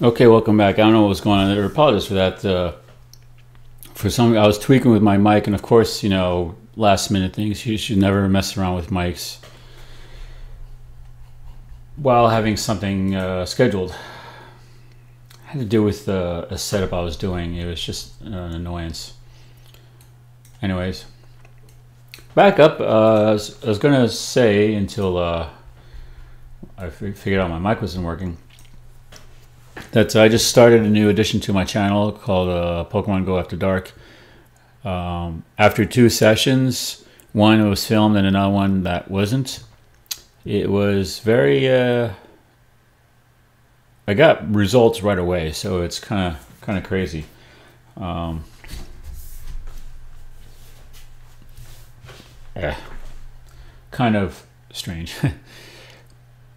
Okay, welcome back. I don't know what was going on there. Apologies for that. For some, I was tweaking with my mic, and of course, you know, last minute things. You should never mess around with mics while having something scheduled. It had to do with a setup I was doing. It was just an annoyance. Anyways, back up. I was gonna say until I figured out my mic wasn't working. That I just started a new addition to my channel called Pokemon Go After Dark. After 2 sessions, one was filmed and another one that wasn't. It was very. I got results right away, so it's kind of crazy. Yeah, kind of strange.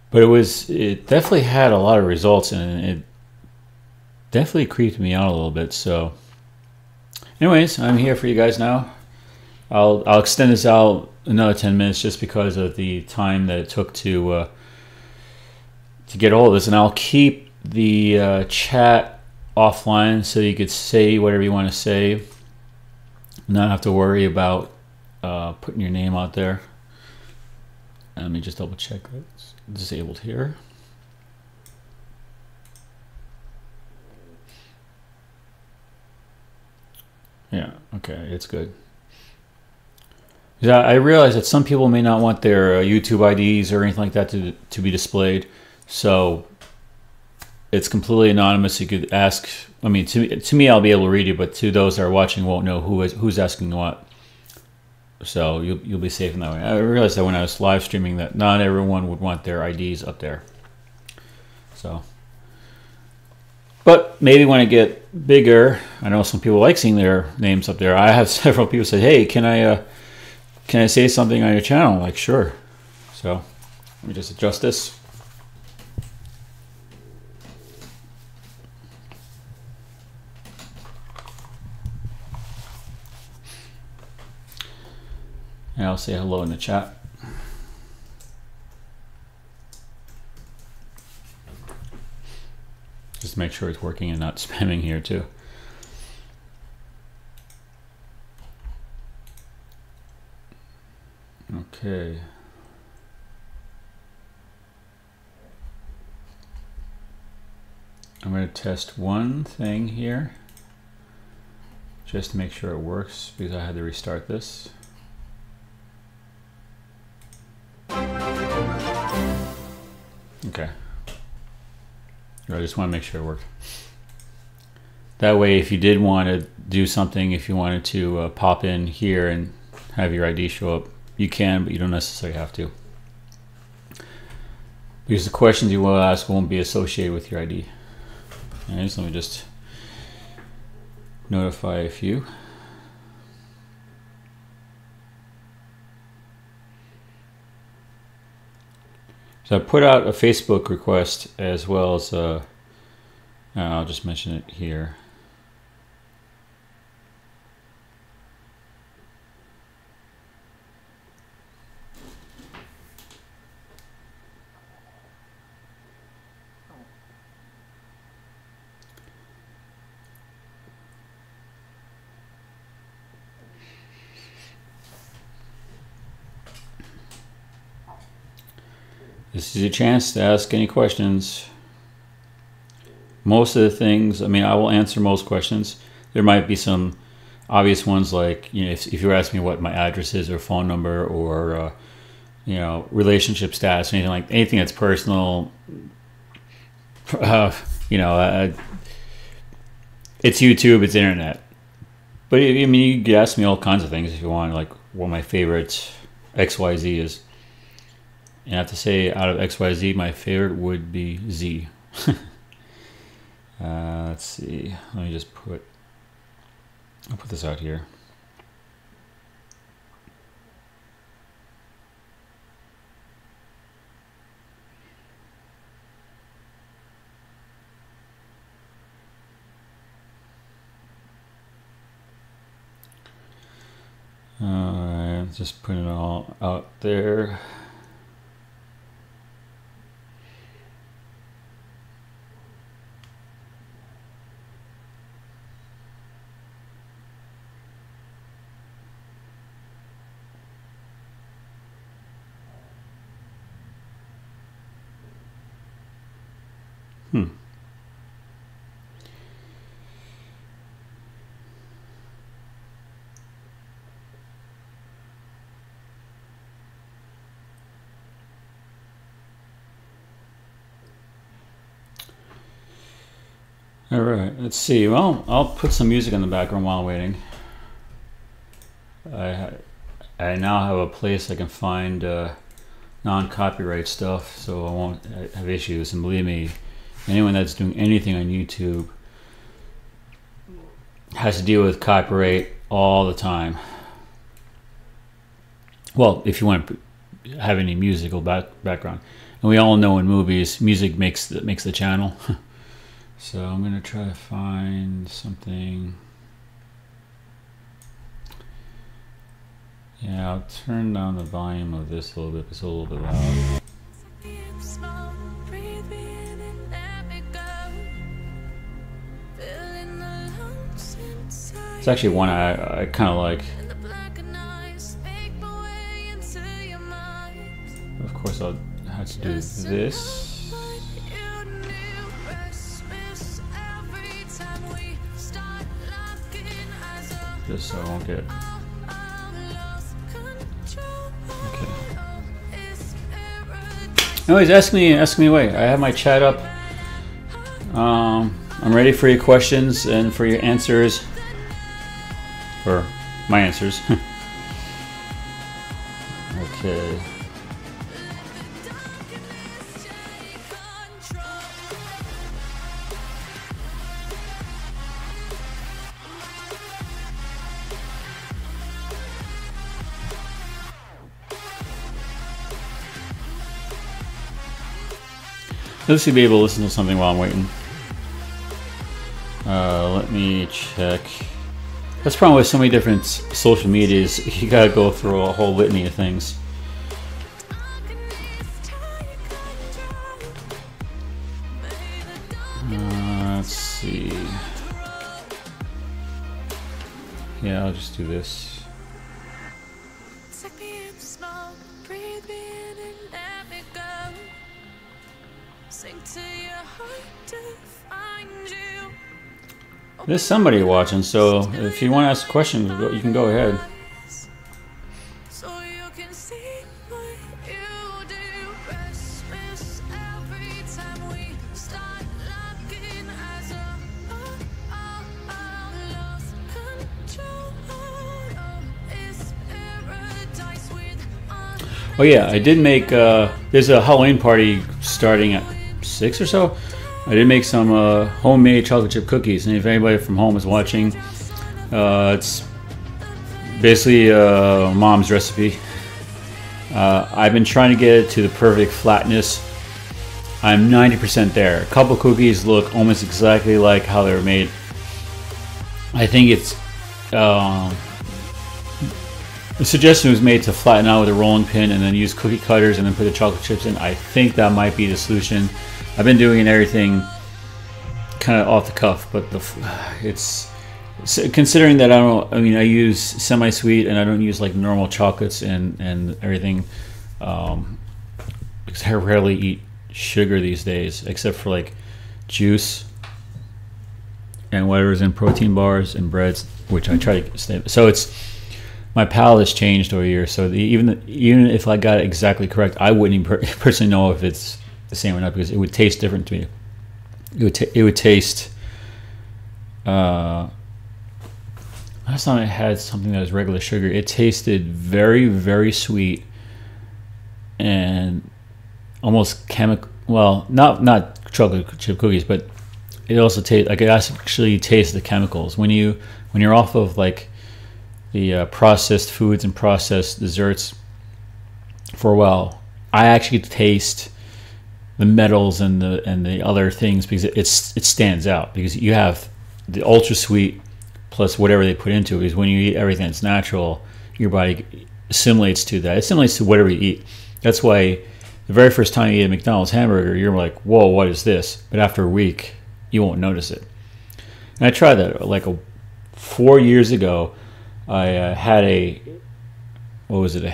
But it definitely had a lot of results, and it definitely creeped me out a little bit. So anyways, I'm here for you guys now. I'll extend this out another 10 minutes just because of the time that it took to get all of this, and I'll keep the chat offline so you could say whatever you want to say, not have to worry about putting your name out there. Let me just double check that it's disabled here. Yeah, okay, it's good. Yeah, I realize that some people may not want their YouTube IDs or anything like that to be displayed, so it's completely anonymous. You could ask. I mean, to me, I'll be able to read it, but to those that are watching, won't know who's asking what. So you'll be safe in that way. I realized that when I was live streaming that not everyone would want their IDs up there. So, but maybe when I get bigger, I know some people like seeing their names up there. I have several people say, "Hey, can I say something on your channel?" I'm like, sure. So let me just adjust this. And I'll say hello in the chat. Just to make sure it's working and not spamming here too. Okay. I'm going to test one thing here just to make sure it works because I had to restart this. Okay. I just want to make sure it worked. That way, if you did want to do something, if you wanted to pop in here and have your ID show up, you can, but you don't necessarily have to. Because the questions you will ask won't be associated with your ID. Alright, so let me just notify a few. So I put out a Facebook request as well as I'll just mention it here. This is your chance to ask any questions. Most of the things, I mean, I will answer most questions. There might be some obvious ones like, you know, if you ask me what my address is or phone number or, you know, relationship status, anything that's personal, you know, it's YouTube, it's internet. But I mean, you could ask me all kinds of things if you want, like what my favorite XYZ is. And I have to say, out of XYZ, my favorite would be Z. Let's see. Let me just I'll put this out here. Alright, just put it all out there. Hmm. All right, let's see. Well, I'll put some music in the background while I'm waiting. I now have a place I can find non-copyright stuff, so I won't have issues. And believe me, anyone that's doing anything on YouTube has to deal with copyright all the time. Well, if you want to have any musical background, and we all know in movies, music makes the channel. So I'm gonna try to find something. Yeah, I'll turn down the volume of this a little bit. It's a little bit loud. It's actually one I kind of like. Of course, I'll have to do this. Just so I won't get. Okay. Anyways, ask me away. I have my chat up. I'm ready for your questions and for your answers. Or my answers. Okay. Let's see, be able to listen to something while I'm waiting. Let me check. That's the problem with so many different social medias. You gotta go through a whole litany of things. Let's see. Yeah, I'll just do this. There's somebody watching, so if you want to ask a question, you can go ahead. Oh yeah, I did make, there's a Halloween party starting at 6 or so. I did make some homemade chocolate chip cookies, and if anybody from home is watching, it's basically mom's recipe. I've been trying to get it to the perfect flatness. I'm 90% there. A couple cookies look almost exactly like how they were made. I think it's the suggestion was made to flatten out with a rolling pin and then use cookie cutters and then put the chocolate chips in. I think that might be the solution. I've been doing everything kind of off the cuff, but it's considering that I use semi-sweet and I don't use like normal chocolates and everything, because I rarely eat sugar these days except for like juice and whatever's in protein bars and breads, which I try to stay. So it's my palate has changed over years. So even if I got it exactly correct, I wouldn't even personally know if it's the same or not, because it would taste different to me. It would taste. Last time I had something that was regular sugar, it tasted very, very sweet and almost chemical. Well, not chocolate chip cookies, but it also tastes. I could actually taste the chemicals when you're off of like the processed foods and processed desserts for a while. I actually taste the metals and the other things, because it stands out, because you have the ultra sweet plus whatever they put into it. Because when you eat everything that's natural, your body assimilates to that. It assimilates to whatever you eat. That's why the very first time you eat a McDonald's hamburger, you're like, whoa, what is this? But after a week, you won't notice it. And I tried that like 4 years ago. I had a, what was it?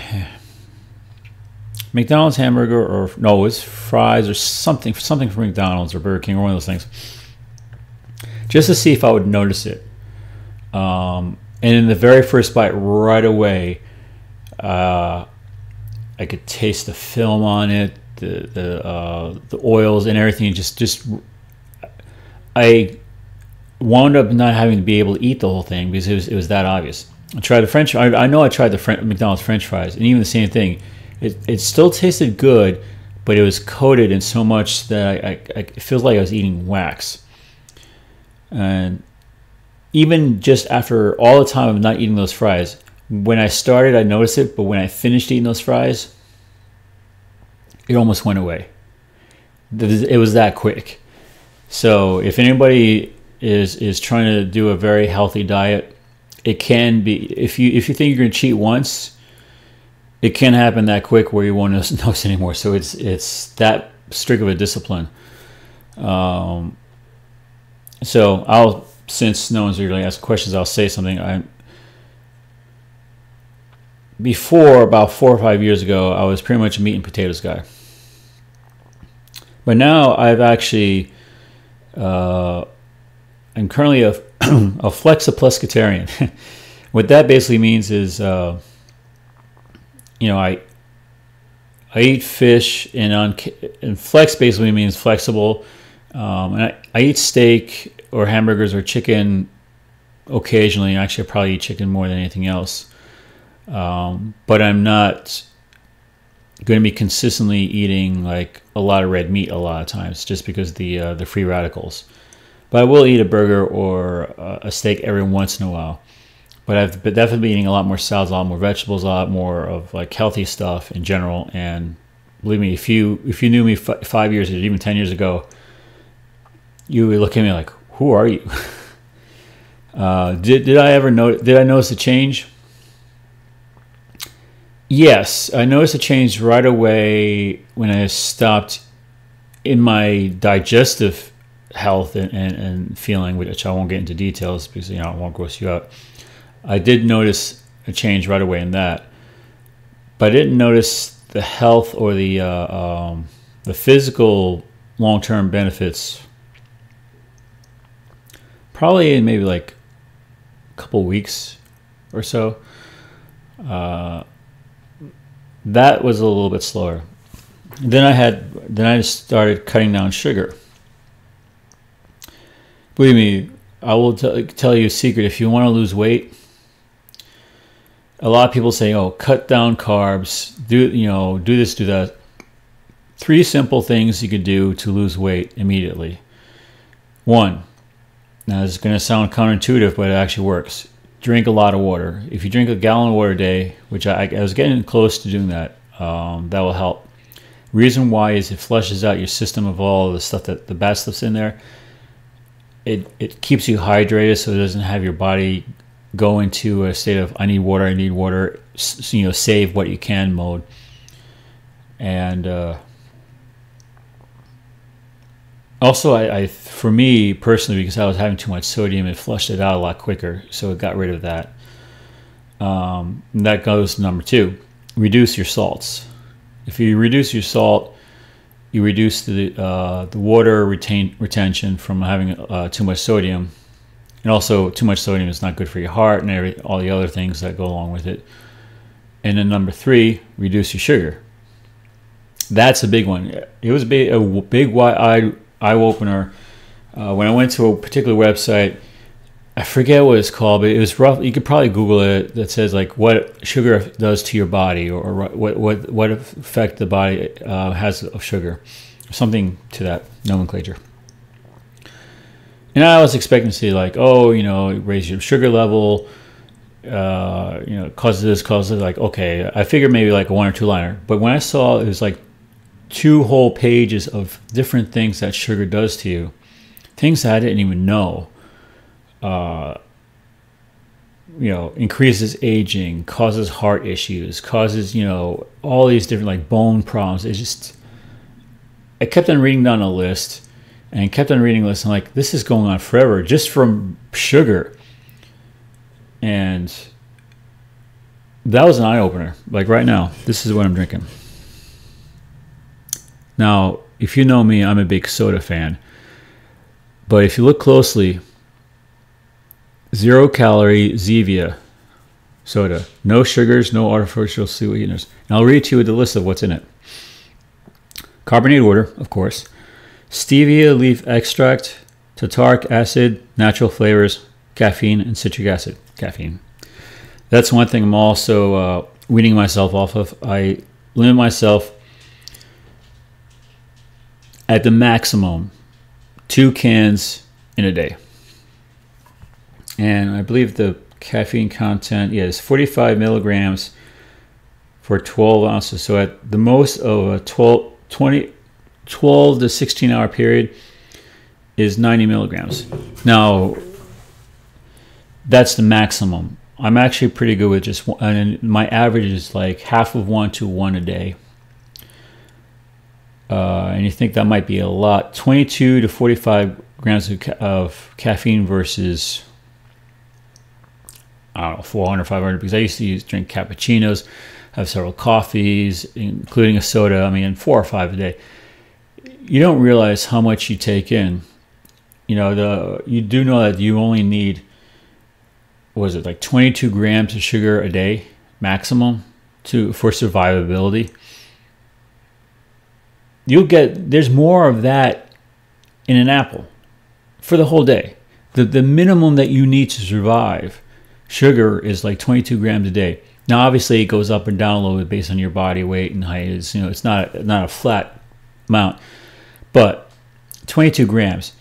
McDonald's hamburger, or no, it was fries or something from McDonald's or Burger King or one of those things, just to see if I would notice it. And in the very first bite, right away, I could taste the film on it, the oils and everything. I wound up not having to be able to eat the whole thing because it was that obvious. I tried the French. I know I tried the McDonald's French fries, and even the same thing. It still tasted good, but it was coated in so much that it feels like I was eating wax. And even just after all the time of not eating those fries, when I started, I noticed it, but when I finished eating those fries, it almost went away. It was that quick. So if anybody is trying to do a very healthy diet, it can be, if you think you're going to cheat once, it can happen that quick where you won't notice anymore. So it's that strict of a discipline. So since no one's really asking questions, I'll say something. Before, about 4 or 5 years ago, I was pretty much a meat and potatoes guy. But now I've actually, I'm currently a flexipluscatarian. What that basically means is, I eat fish, and flex basically means flexible. And I eat steak or hamburgers or chicken occasionally. Actually, I probably eat chicken more than anything else. But I'm not going to be consistently eating like a lot of red meat a lot of times, just because the free radicals. But I will eat a burger or a steak every once in a while. But I've definitely been eating a lot more salads, a lot more vegetables, a lot more of like healthy stuff in general. And believe me, if you knew me 5 years or even 10 years ago, you would look at me like, "Who are you?" Did I notice a change? Yes, I noticed a change right away when I stopped in my digestive health and feeling, which I won't get into details because I won't gross you out. I did notice a change right away in that, but I didn't notice the health or the physical long-term benefits probably in maybe like a couple weeks or so. That was a little bit slower. Then I started cutting down sugar. Believe me, I will tell you a secret. If you want to lose weight, a lot of people say, "Oh, cut down carbs, do this, do that." 3 simple things you could do to lose weight immediately. 1, now it's going to sound counterintuitive, but it actually works. Drink a lot of water. If you drink a gallon of water a day, which I was getting close to doing that, that will help. Reason why is it flushes out your system of all the stuff, that the bad stuff's in there. It keeps you hydrated, so it doesn't have your body go into a state of I need water, save what you can mode. And also, for me personally, because I was having too much sodium, it flushed it out a lot quicker, so it got rid of that. And that goes to number 2, reduce your salts. If you reduce your salt, you reduce the water retention from having too much sodium. And also, too much sodium is not good for your heart and all the other things that go along with it. And then number 3, reduce your sugar. That's a big one. It was a big eye-opener. When I went to a particular website, I forget what it's called, but it was rough. You could probably Google it. That says like what sugar does to your body, or what effect the body has of sugar, something to that nomenclature. And I was expecting to see like, raise your sugar level, causes this, causes like, okay. I figured maybe like a 1 or 2 liner, but when I saw it was like 2 whole pages of different things that sugar does to you, things that I didn't even know. Increases aging, causes heart issues, causes, all these different like bone problems. I kept on reading down a list and kept on reading lists, and like, this is going on forever just from sugar. And that was an eye-opener. Like right now, this is what I'm drinking. Now, if you know me, I'm a big soda fan. But if you look closely, 0-calorie Zevia soda. No sugars, no artificial sweeteners. And I'll read to you the list of what's in it. Carbonated water, of course. Stevia leaf extract, tartaric acid, natural flavors, caffeine, and citric acid. Caffeine. That's one thing I'm also weaning myself off of. I limit myself at the maximum 2 cans in a day. And I believe the caffeine content is 45 milligrams for 12 ounces. So at the most of a 12 to 16 hour period is 90 milligrams. Now, that's the maximum. I'm actually pretty good with just one, and my average is like half of 1 to 1 a day. And you think that might be a lot. 22 to 45 grams of caffeine versus, I don't know, 400, 500, because I used to drink cappuccinos, have several coffees, including a soda, I mean, 4 or 5 a day. You don't realize how much you take in. You know, you do know that you only need, what was it, like 22 grams of sugar a day maximum for survivability. There's more of that in an apple for the whole day. The minimum that you need to survive sugar is like 22 grams a day. Now, obviously, it goes up and down a little bit based on your body weight and height. It's not a flat amount, but 22 grams.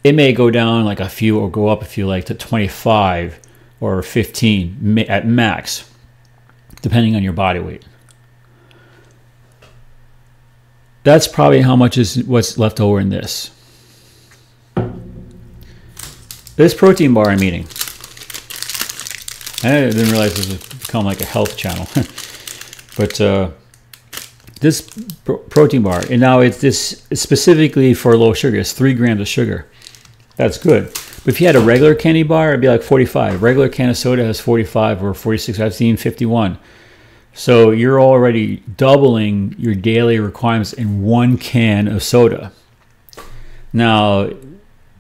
It may go down like a few or go up a few, like to 25 or 15 at max, depending on your body weight. That's probably how much is what's left over in this. This protein bar I'm eating. I didn't realize this would become like a health channel. But this protein bar, and now it's specifically for low sugar. It's 3 grams of sugar. That's good. But if you had a regular candy bar, it'd be like 45. Regular can of soda has 45 or 46. I've seen 51. So you're already doubling your daily requirements in 1 can of soda. Now,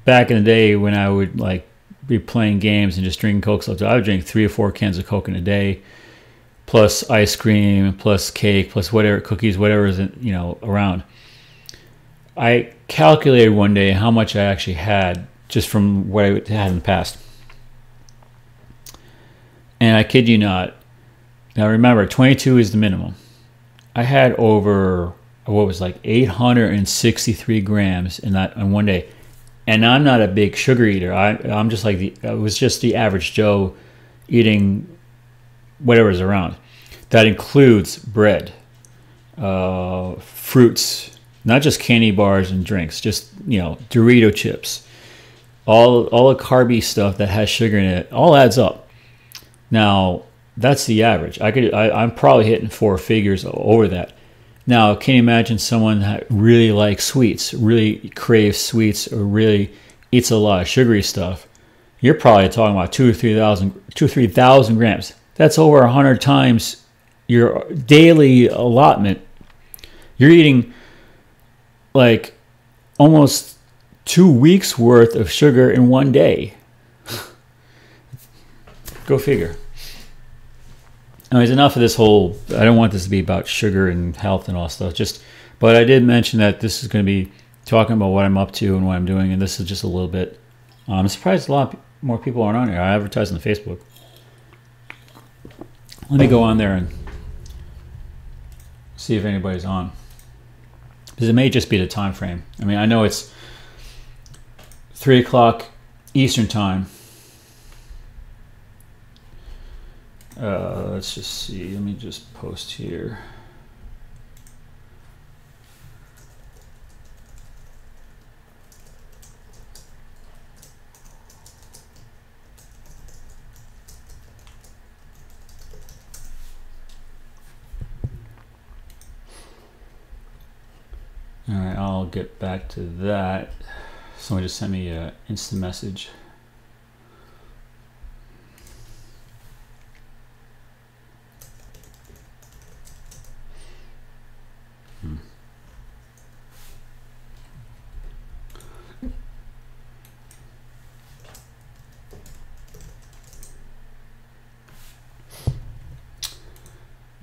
back in the day when I would like be playing games and just drinking Coke, so I would drink 3 or 4 cans of Coke in a day, plus ice cream, plus cake, plus whatever, cookies, whatever is around. I calculated one day how much I actually had just from what I had in the past. And I kid you not. Now remember, 22 is the minimum. I had over, what was like 863 grams in that on one day. And I'm not a big sugar eater. I'm just like I was just the average Joe eating whatever's around. That includes bread, fruits, not just candy bars and drinks, just Dorito chips, all the carby stuff that has sugar in it, all adds up. Now that's the average. I'm probably hitting 4 figures over that. Now, can you imagine someone that really likes sweets, really craves sweets, or really eats a lot of sugary stuff? You're probably talking about 2,000 or 3,000 grams. That's over 100 times your daily allotment. You're eating like almost 2 weeks worth of sugar in one day. Go figure. Anyways, enough of this whole, I don't want this to be about sugar and health and all stuff. But I did mention that this is going to be talking about what I'm up to and what I'm doing, and this is just a little bit. I'm surprised a lot more people aren't on here. I advertise on Facebook. Let me go on there and see if anybody's on. Because it may just be the time frame. I mean, I know it's 3 o'clock Eastern time. Let's just see. Let me just post here. All right, I'll get back to that. Someone just sent me an instant message.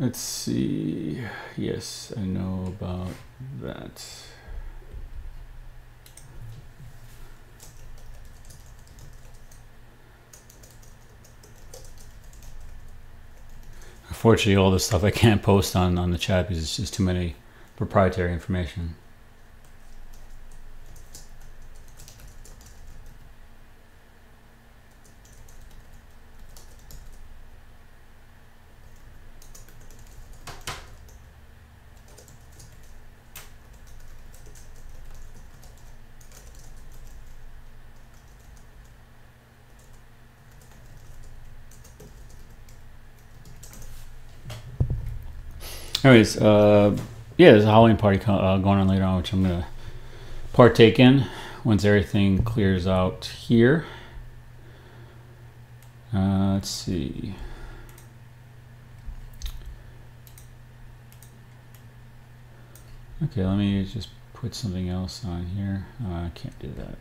Let's see. Yes, I know about that. Unfortunately, all this stuff I can't post on the chat because it's just too many proprietary information. Anyways, yeah, there's a Halloween party going on later on, which I'm gonna partake in once everything clears out here. Let's see. Okay, let me just put something else on here. I can't do that.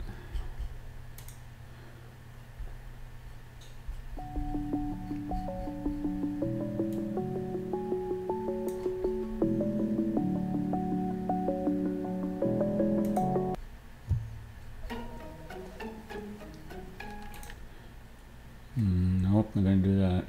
Nope, I'm going to do that.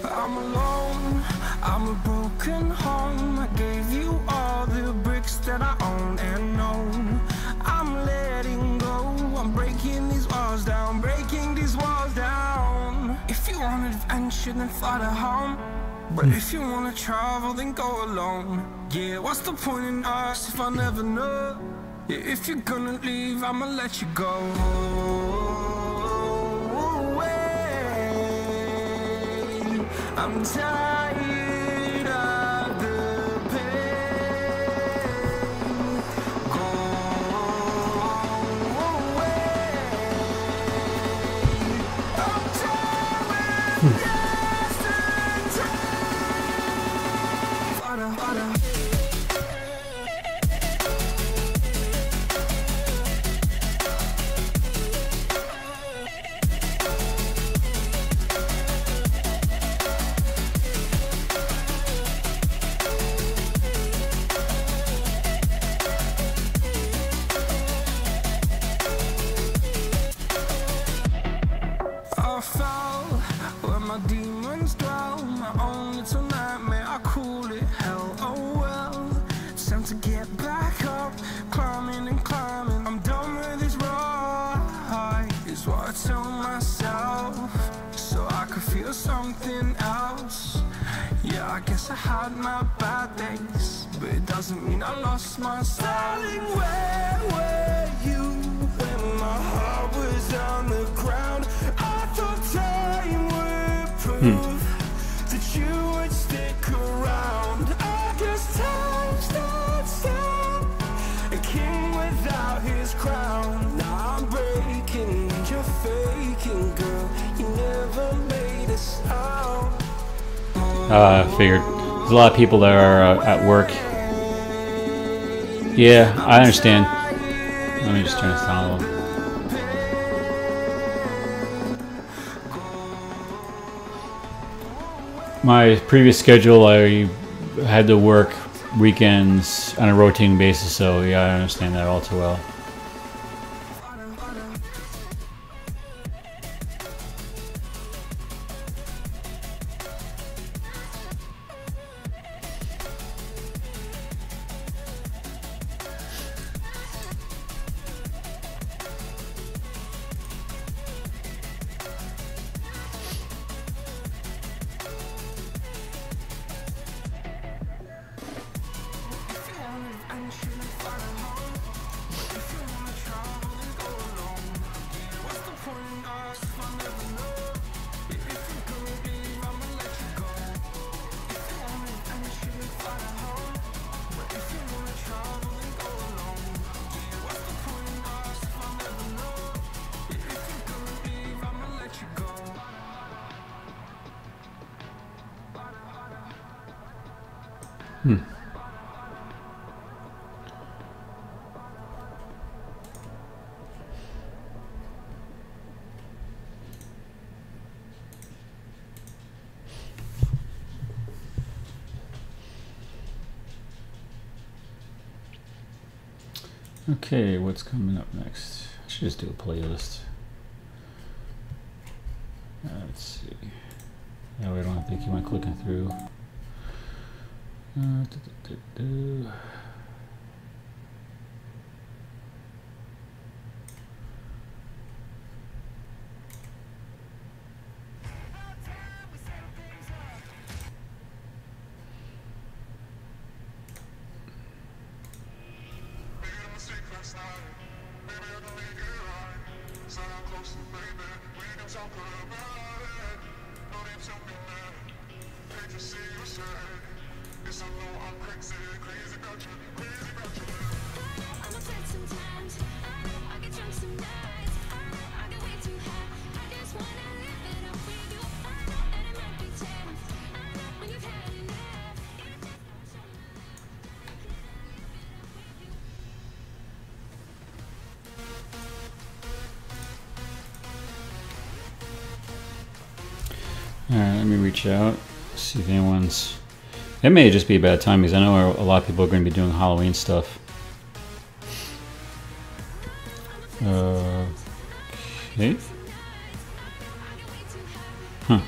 I'm alone, I'm a broken home. I gave you all the bricks that I own and know. I'm letting go, I'm breaking these walls down, breaking these walls down. If you want adventure, then fly to home. But if you wanna travel, then go alone. Yeah, what's the point in us if I never know? Yeah, if you're gonna leave, I'ma let you go. I'm tired of the pain. Go away. I'm tired with yesterday. Demons dwell, my own little nightmare, I call it hell, oh well. It's time to get back up, climbing and climbing. I'm done with this ride, is what I tell myself, so I could feel something else. Yeah, I guess I had my bad days, but it doesn't mean I lost my styling. Where were you when my heart was on the ground? I thought time would that you would stick around. I guess time starts down, a king without his crown. Now I'm breaking, you're faking, girl. You never made a sound. I figured there's a lot of people that are at work. Yeah, I understand. Let me just turn this down a little. My previous schedule, I had to work weekends on a rotating basis, so yeah, I understand that all too well. Okay, what's coming up next? I should just do a playlist. Let's see. That way I don't have to keep on clicking through. Alright, let me reach out, see if anyone's... It may just be a bad time because I know a lot of people are going to be doing Halloween stuff. Okay. Huh.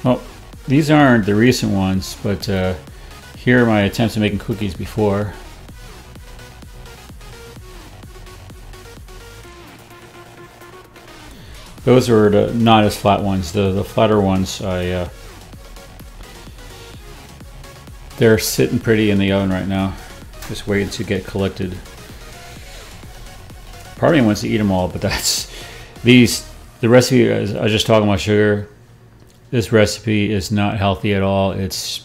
Well, these aren't the recent ones, but here are my attempts at making cookies before. Those were the not as flat ones. The flatter ones, they're sitting pretty in the oven right now, just waiting to get collected. Part of me wants to eat them all, but that's the recipe. I was just talking about sugar. This recipe is not healthy at all. It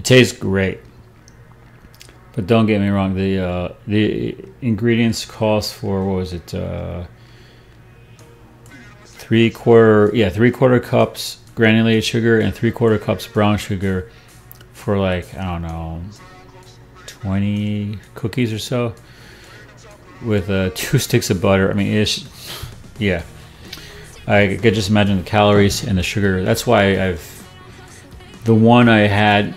tastes great, but don't get me wrong. The ingredients calls for, what was it? 3/4 cups granulated sugar and 3/4 cups brown sugar for, like, I don't know, 20 cookies or so, with 2 sticks of butter. I mean, yeah. I could just imagine the calories and the sugar. That's why the one I had,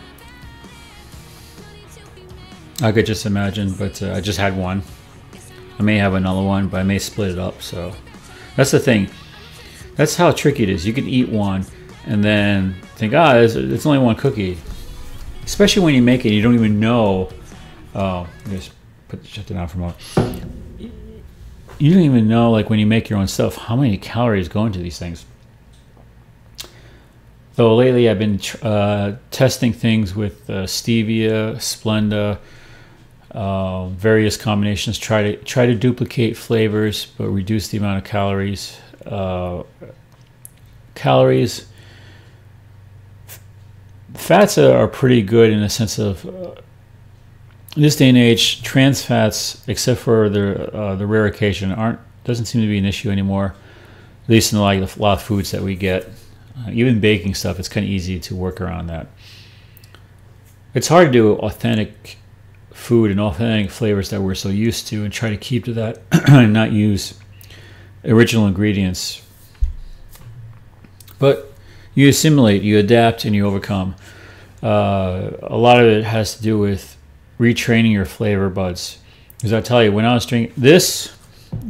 I could just imagine, but I just had one. I may have another one, but I may split it up. So that's the thing. That's how tricky it is. You can eat one and then think, it's only one cookie. Especially when you make it, you don't even know. Just shut it down for a moment. You don't even know, like, when you make your own stuff, how many calories go into these things. Though lately I've been testing things with stevia, Splenda, various combinations. Try to duplicate flavors, but reduce the amount of calories. Fats are pretty good in the sense of this day and age. Trans fats, except for the rare occasion, doesn't seem to be an issue anymore. At least in a lot of foods that we get, even baking stuff. It's kind of easy to work around that. It's hard to do authentic food and authentic flavors that we're so used to, and try to keep to that and not use original ingredients. But you assimilate, you adapt, and you overcome. A lot of it has to do with retraining your flavor buds. Because I tell you, when I was drinking the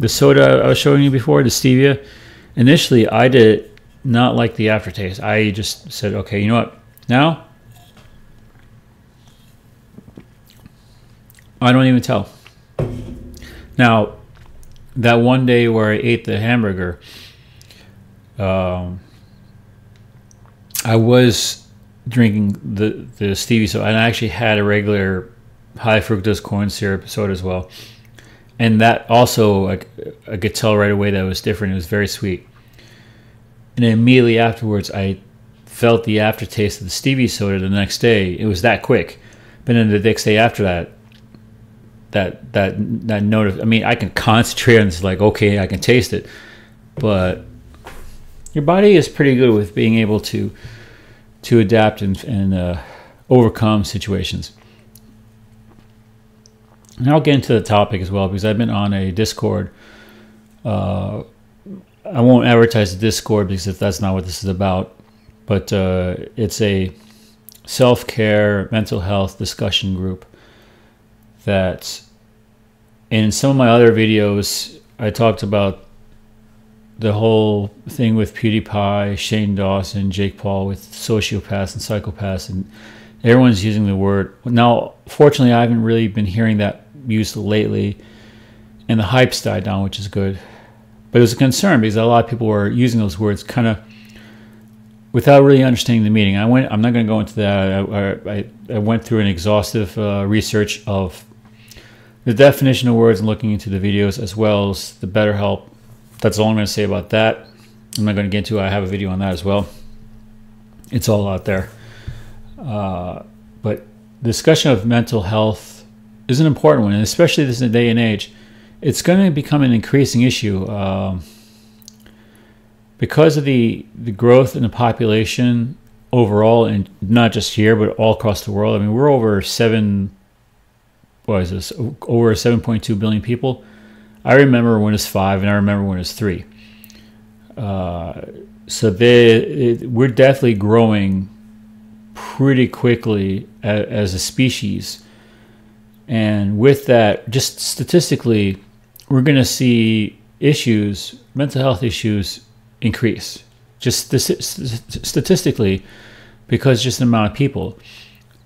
soda I was showing you before, the stevia, initially I did not like the aftertaste. I just said, okay, you know what? Now, I don't even tell. Now, that one day where I ate the hamburger, I was drinking the stevia soda, and I actually had a regular high fructose corn syrup soda as well. And that also, I could tell right away that it was different. It was very sweet. And then immediately afterwards, I felt the aftertaste of the stevia soda the next day. It was that quick. But then the next day after that, that note of, I mean, I can concentrate on this, like, okay, I can taste it, but your body is pretty good with being able to adapt and overcome situations. And I'll get into the topic as well, because I've been on a Discord. I won't advertise the Discord because that's not what this is about, but it's a self-care, mental health discussion group that, in some of my other videos, I talked about the whole thing with PewDiePie, Shane Dawson, Jake Paul, with sociopaths and psychopaths, and everyone's using the word. Now, fortunately, I haven't really been hearing that used lately, and the hype's died down, which is good. But it was a concern because a lot of people were using those words kind of without really understanding the meaning. I'm not going to go into that. I went through an exhaustive research of the definition of words and looking into the videos as well as the BetterHelp. That's all I'm going to say about that. I'm not going to get into it. I have a video on that as well. It's all out there. But the discussion of mental health is an important one, and especially this day and age. It's going to become an increasing issue because of the growth in the population overall, and not just here, but all across the world. I mean, we're over over 7.2 billion people. I remember when it was 5, and I remember when it was 3. So we're definitely growing pretty quickly as a species. And with that, just statistically, we're going to see mental health issues increase. Just statistically, because just the amount of people.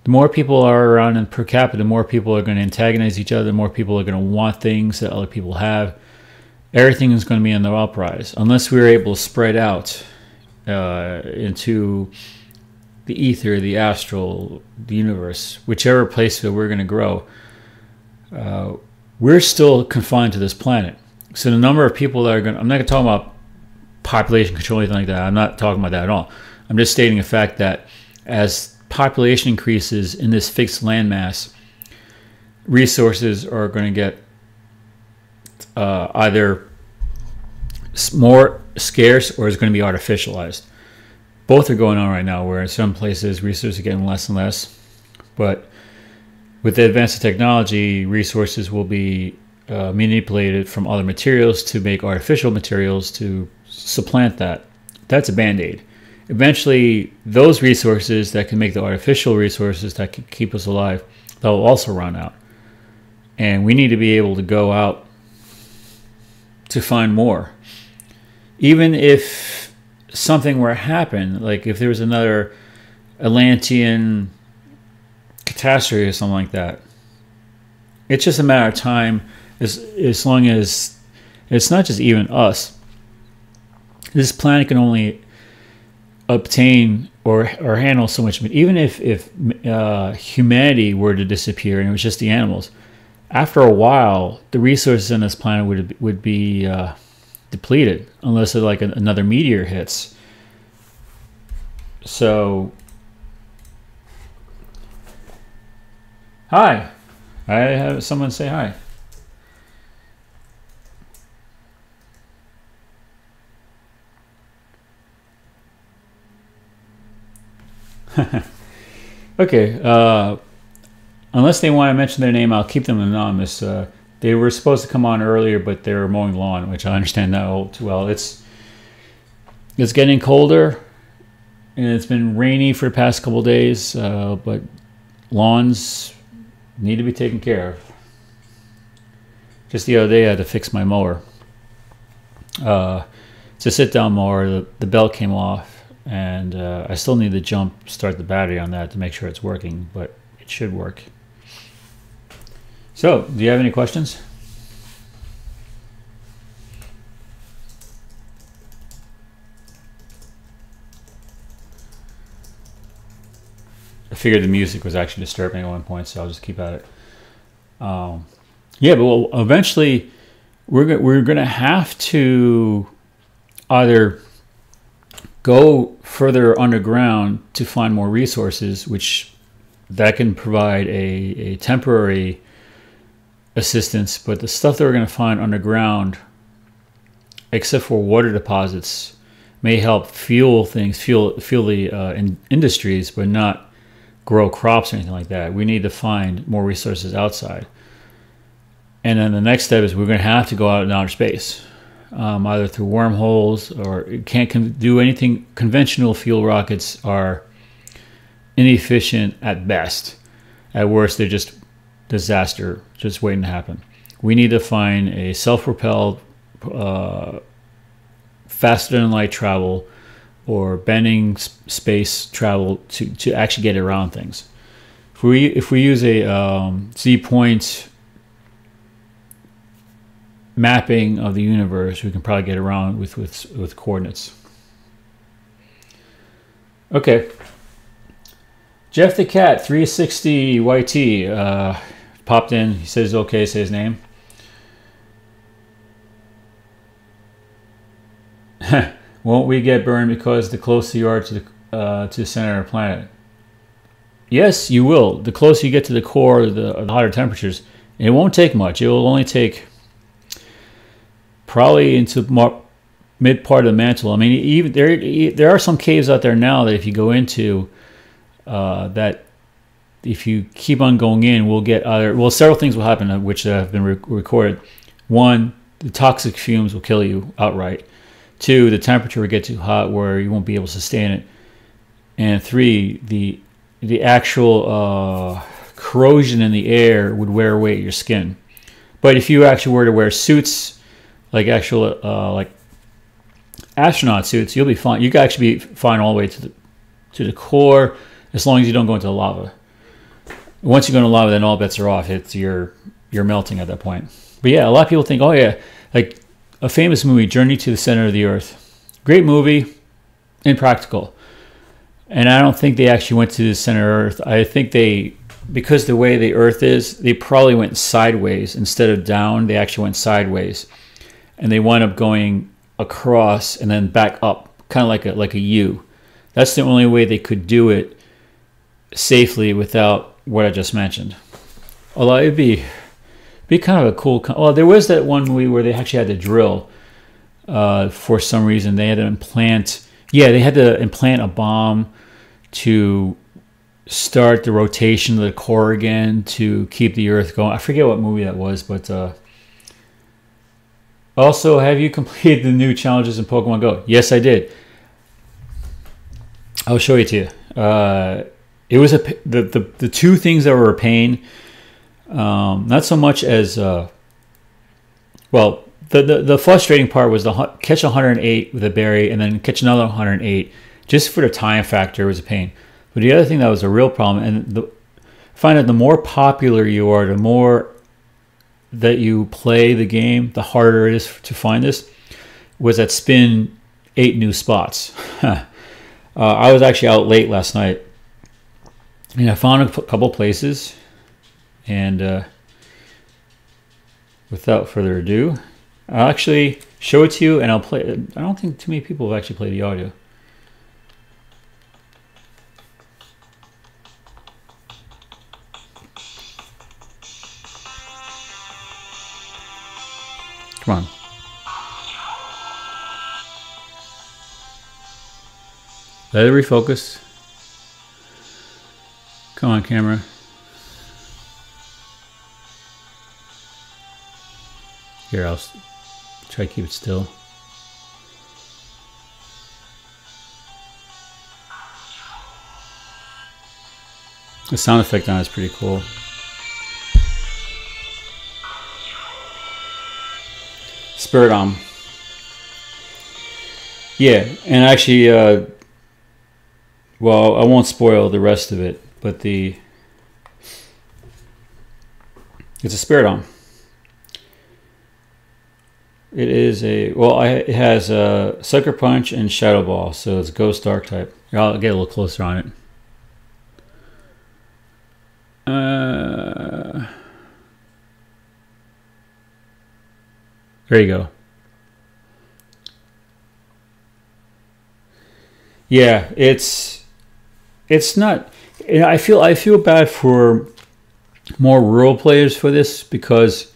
The more people are around in per capita, the more people are going to antagonize each other, the more people are going to want things that other people have. Everything is going to be on the uprise. Unless we're able to spread out into the ether, the astral, the universe, whichever place that we're going to grow. We're still confined to this planet. So the number of people that are going to, I'm not going to talk about population control or anything like that. I'm not talking about that at all. I'm just stating the fact that as population increases in this fixed landmass, resources are going to get either more scarce or is going to be artificialized. Both are going on right now, where in some places resources are getting less and less. But with the advance of technology, resources will be manipulated from other materials to make artificial materials to supplant that. That's a band-aid. Eventually, those resources that can make the artificial resources that can keep us alive, they'll also run out. And we need to be able to go out to find more. Even if something were to happen, like if there was another Atlantean catastrophe or something like that, it's just a matter of time, as long as it's not just even us. This planet can only obtain or handle so much. But even if humanity were to disappear and it was just the animals, after a while, the resources on this planet would be depleted, unless like another meteor hits. So, hi. I have someone say hi. Okay, unless they want to mention their name, I'll keep them anonymous. They were supposed to come on earlier, but they were mowing the lawn, which I understand that all too well. It's getting colder, and it's been rainy for the past couple days, but lawns need to be taken care of. Just the other day, I had to fix my mower. It's a sit-down mower. The belt came off. And I still need to start the battery on that to make sure it's working, but it should work. So, do you have any questions? I figured the music was actually disturbing at one point, so I'll just keep at it. Yeah, but eventually we're going to have to either go further underground to find more resources, which that can provide a temporary assistance, but the stuff that we're going to find underground, except for water deposits, may help fuel things, fuel the industries, but not grow crops or anything like that. We need to find more resources outside. And then the next step is we're going to have to go out in outer space, either through wormholes, or it can't do anything. Conventional fuel rockets are inefficient at best. At worst, they're just disaster, just waiting to happen. We need to find a self-propelled, faster than light travel, or bending space travel to actually get around things. If we use a Z-point mapping of the universe, we can probably get around with coordinates. Okay. Jeff the Cat 360 YT popped in. He says okay, say his name. Won't we get burned because the closer you are to the center of the planet? Yes, you will. The closer you get to the core, the hotter temperatures. And it won't take much. It will only take probably into mid part of the mantle. I mean, even there are some caves out there now that if you go into, that if you keep on going in, we'll get other. Well, several things will happen which have been recorded. One, the toxic fumes will kill you outright. Two, the temperature will get too hot where you won't be able to sustain it. And three, the actual corrosion in the air would wear away your skin. But if you actually were to wear suits, like actual like astronaut suits, you'll be fine. You can actually be fine all the way to the core, as long as you don't go into the lava. Once you go into lava, then all bets are off. You're melting at that point. But yeah, a lot of people think, oh yeah, like a famous movie, Journey to the Center of the Earth. Great movie, impractical. And I don't think they actually went to the center of Earth. I think because the way the Earth is, they probably went sideways instead of down. They actually went sideways, and they wound up going across and then back up, kind of like a U. That's the only way they could do it safely without what I just mentioned. Although it'd be kind of a cool. Well, there was that one movie where they actually had to drill. For some reason, they had to implant. Yeah, they had to implant a bomb to start the rotation of the core again to keep the Earth going. I forget what movie that was, but also, have you completed the new challenges in Pokemon Go? Yes, I did. I'll show it to you. It was the two things that were a pain. Not so much as well. The frustrating part was catch 108 with a berry and then catch another 108. Just for the time factor, it was a pain. But the other thing that was a real problem, and I find that the more popular you are, the more that you play the game, the harder it is to find this, was that spin 8 new spots. I was actually out late last night, and I found a couple places, and without further ado, I'll actually show it to you, and I'll play it. I don't think too many people have actually played the audio. Come on. Let it refocus. Come on, camera. Here, I'll try to keep it still. The sound effect on it is pretty cool. Spiridom. Yeah, and actually, well, I won't spoil the rest of it, but it's a Spiridom. It is it has a Sucker Punch and Shadow Ball, so it's Ghost Dark type. I'll get a little closer on it. There you go. Yeah, it's not. I feel bad for more rural players for this, because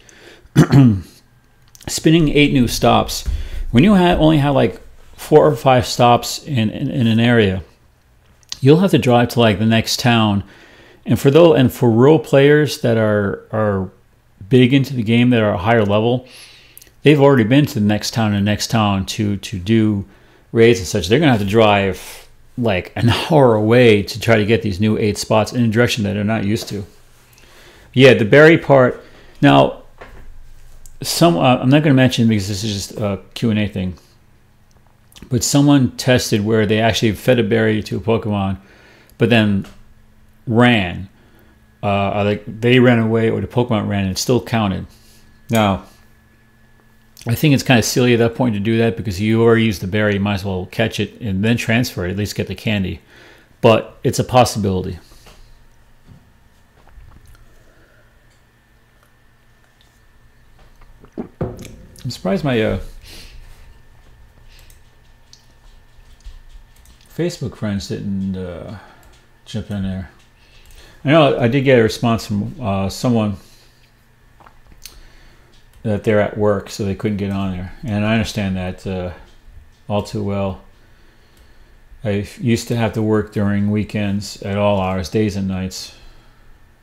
spinning 8 new stops, when you only have like 4 or 5 stops in an area, you'll have to drive to like the next town. And for rural players that are big into the game, that are a higher level, they've already been to the next town and the next town to do raids and such. They're gonna have to drive like an hour away to try to get these new 8 spots in a direction that they're not used to. Yeah, the berry part. Now, I'm not going to mention because this is just a Q&A thing, but someone tested where they actually fed a berry to a Pokemon, but then ran. Like they ran away, or the Pokemon ran, and it still counted. Now, I think it's kind of silly at that point to do that, because you already used the berry, you might as well catch it and then transfer it, at least get the candy. But it's a possibility. I'm surprised my Facebook friends didn't jump in there. I know I did get a response from someone that they're at work, so they couldn't get on there. And I understand that all too well. I used to have to work during weekends at all hours, days and nights.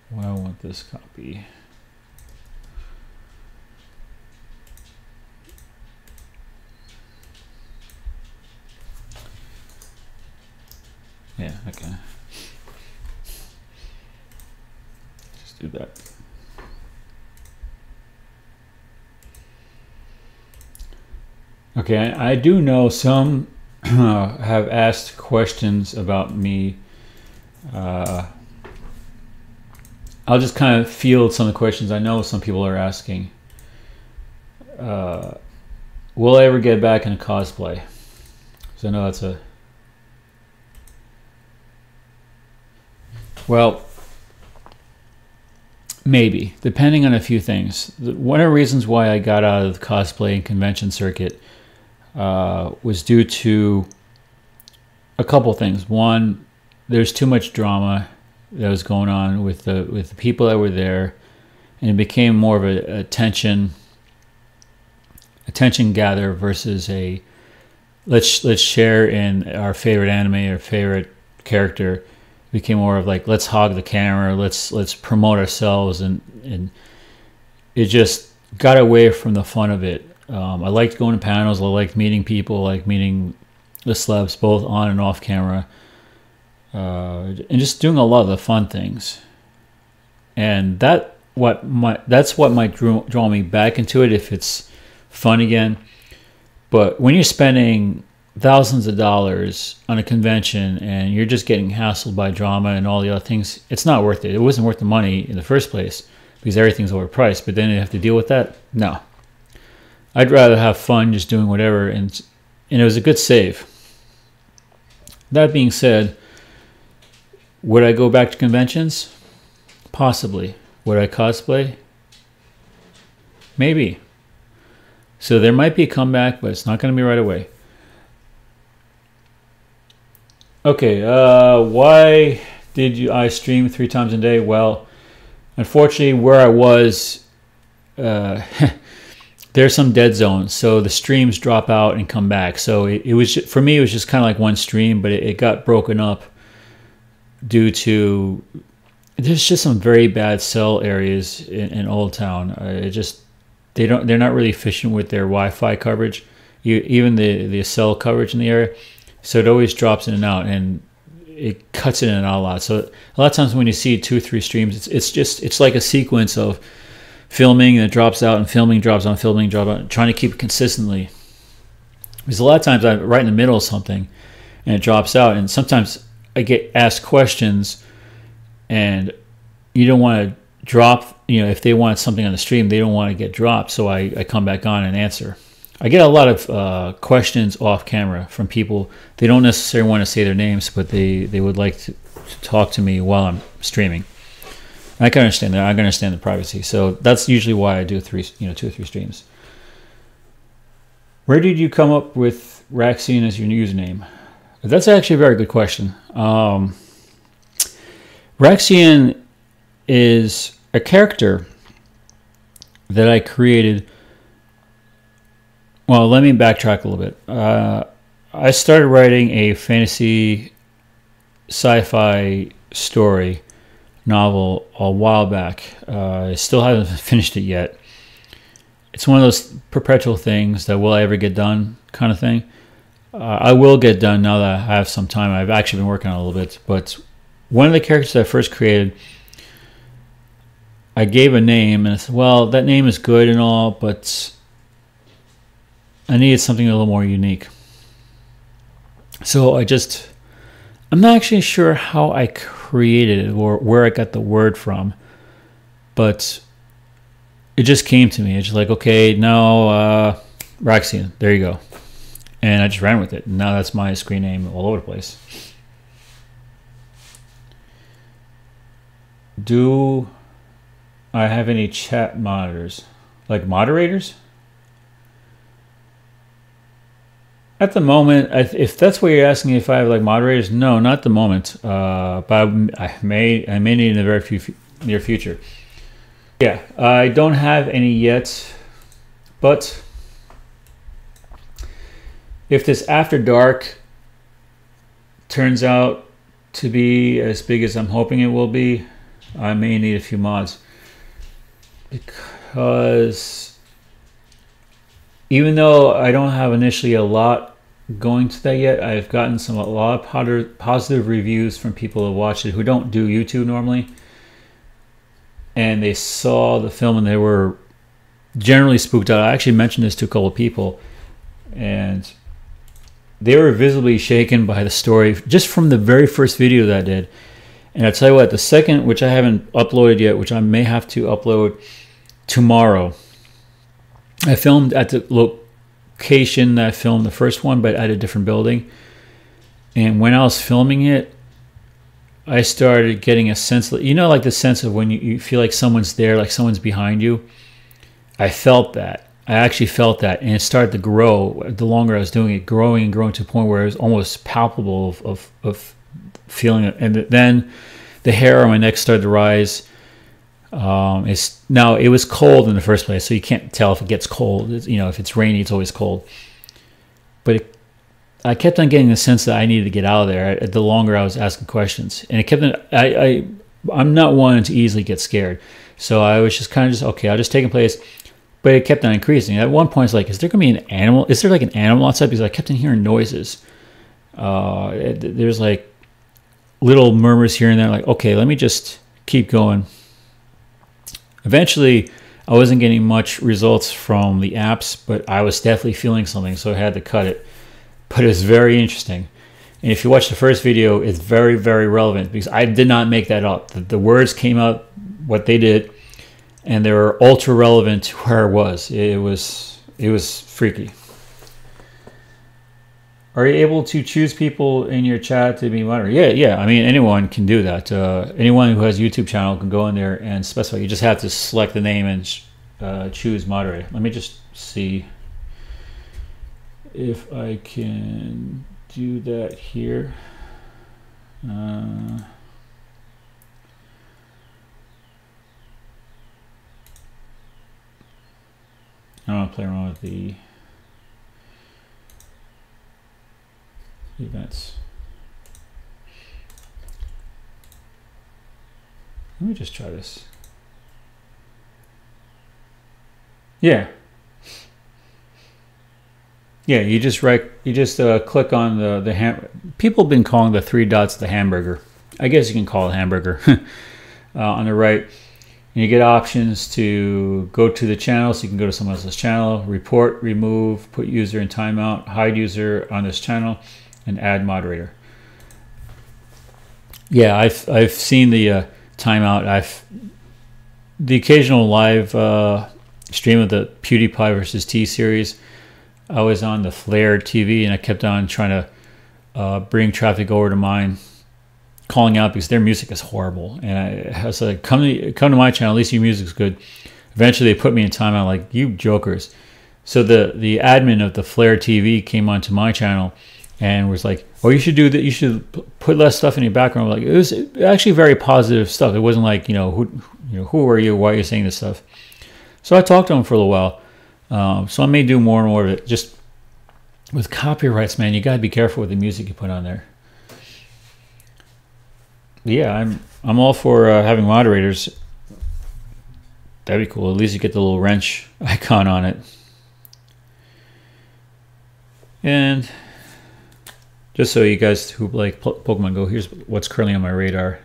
Well, I want this copy. Yeah, okay. Just do that. Okay, I do know some have asked questions about me. I'll just kind of field some of the questions I know some people are asking. Will I ever get back into cosplay? So I know that's a... Well, maybe, depending on a few things. One of the reasons why I got out of the cosplay and convention circuit was due to a couple things. One, there's too much drama that was going on with the people that were there, and it became more of a attention gather versus a let's share in our favorite anime or favorite character. It became more of like, let's hog the camera, let's promote ourselves, and it just got away from the fun of it. I liked going to panels, I liked meeting people, I liked meeting the celebs both on and off camera, and just doing a lot of the fun things. And that's what might draw me back into it if it's fun again. But when you're spending thousands of dollars on a convention and you're just getting hassled by drama and all the other things, it's not worth it. It wasn't worth the money in the first place because everything's overpriced, but then you have to deal with that? No. I'd rather have fun just doing whatever, and it was a good save. That being said, would I go back to conventions? Possibly. Would I cosplay? Maybe. So there might be a comeback, but it's not going to be right away. Okay, why did I stream 3 times a day? Well, unfortunately, where I was, there's some dead zones, so the streams drop out and come back. So it was just, for me, it was just kind of like one stream, but it got broken up due to there's just some very bad cell areas in Old Town. They're not really efficient with their Wi-Fi coverage, even the cell coverage in the area. So it always drops in and out, and it cuts in and out a lot. So a lot of times when you see 2 or 3 streams, it's like a sequence of filming and it drops out, and filming drops on, filming drops on, trying to keep it consistently. Because a lot of times I'm right in the middle of something and it drops out, and sometimes I get asked questions and you don't want to drop, if they want something on the stream, they don't want to get dropped, so I come back on and answer. I get a lot of questions off camera from people. They don't necessarily want to say their names, but they would like to talk to me while I'm streaming. And I can understand that. I can understand the privacy. So that's usually why I do 2 or 3 streams. Where did you come up with Raxian as your username? That's actually a very good question. Raxian is a character that I created. Well, let me backtrack a little bit. I started writing a fantasy sci-fi story novel a while back. I still haven't finished it yet. It's one of those perpetual things that will I ever get done kind of thing. I will get done now that I have some time. I've actually been working on it a little bit. But one of the characters that I first created, I gave a name, and I said, well, that name is good and all, but I needed something a little more unique. So I'm not actually sure how I created it or where I got the word from, but it just came to me. It's just like, okay, now Raxian, there you go. And I just ran with it. And now that's my screen name all over the place. Do I have any chat monitors? Like moderators? At the moment, if that's what you're asking, if I have like moderators, no, not at the moment. But I may need in the very near future. Yeah, I don't have any yet, but if this After Dark turns out to be as big as I'm hoping it will be, I may need a few mods. Because even though I don't have initially a lot going to that yet, I've gotten a lot of positive reviews from people who watch it who don't do YouTube normally. And they saw the film and they were generally spooked out. I actually mentioned this to a couple of people, and they were visibly shaken by the story just from the very first video that I did. And I tell you what, the second, which I haven't uploaded yet, which I may have to upload tomorrow, I filmed at the location that I filmed the first one, but at a different building. And when I was filming it, I started getting a sense, you know, like the sense of when you feel like someone's there, like someone's behind you. I felt that. I actually felt that, and it started to grow the longer I was doing it, growing and growing to a point where it was almost palpable of feeling it. And then the hair on my neck started to rise. Now it was cold in the first place, so you can't tell if it gets cold. You know, if it's rainy, it's always cold. But I kept on getting the sense that I needed to get out of there the longer I was asking questions, and it kept. I'm not one to easily get scared, so I was just kind of okay. I'll just take a place. But it kept on increasing. At one point, it's like, is there going to be an animal? Is there like an animal outside? Because I kept on hearing noises. There's like little murmurs here and there. Like, okay, let me just keep going. Eventually, I wasn't getting much results from the apps, but I was definitely feeling something, so I had to cut it. But it was very interesting. And if you watch the first video, it's very, very relevant because I did not make that up. The words came out, what they did, and they were ultra relevant to where I was. It was freaky. Are you able to choose people in your chat to be moderator? Yeah. I mean, anyone can do that. Anyone who has a YouTube channel can go in there and specify. You just have to select the name and choose moderator. Let me just see if I can do that here. I don't want to play around with the events. Let me just try this. Yeah. Yeah, you just click on the people have been calling the three dots the hamburger. I guess you can call it hamburger. On the right. And you get options to go to the channel, so you can go to someone else's channel, report, remove, put user in timeout, hide user on this channel, and add moderator. Yeah, I've seen the timeout. The occasional live stream of the PewDiePie versus T series. I was on the Flare TV, and I kept on trying to bring traffic over to mine, calling out because their music is horrible. And I was like, come to my channel, at least your music's good. Eventually they put me in timeout, like, you jokers. So the admin of the Flare TV came onto my channel and was like, oh, you should do that, you should put less stuff in your background. Like, it was actually very positive stuff. It wasn't like, you know, who are you? Why are you saying this stuff? So I talked to him for a little while. So I may do more and more of it. Just with copyrights, man, you got to be careful with the music you put on there. Yeah, I'm all for having moderators. That'd be cool. At least you get the little wrench icon on it. And just so you guys who like Pokemon Go, here's what's currently on my radar.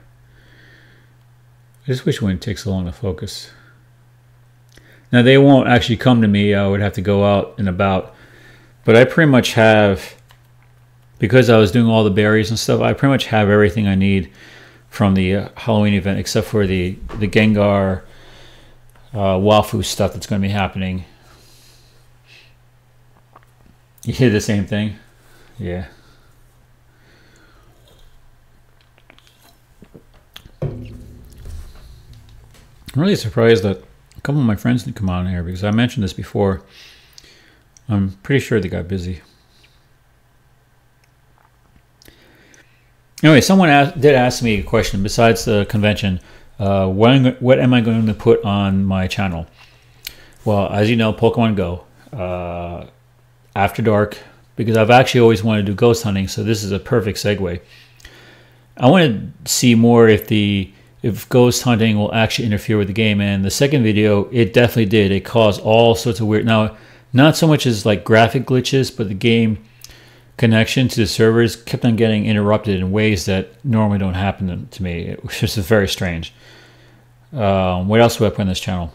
I just wish it wouldn't take so long to focus. Now they won't actually come to me. I would have to go out and about. But I pretty much have, because I was doing all the berries and stuff, I pretty much have everything I need from the Halloween event, except for the Gengar Wafu stuff that's going to be happening. You hear the same thing? Yeah. I'm really surprised that a couple of my friends didn't come on here, because I mentioned this before. I'm pretty sure they got busy. Anyway, someone did ask me a question besides the convention. What am I going to put on my channel? Well, as you know, Pokemon Go. After Dark, because I've actually always wanted to do ghost hunting, so this is a perfect segue. I want to see more if ghost hunting will actually interfere with the game, and the second video, it definitely did. It caused all sorts of weird, now not so much as like graphic glitches, but the game connection to the servers kept on getting interrupted in ways that normally don't happen to me. It was just very strange. What else do I put on this channel?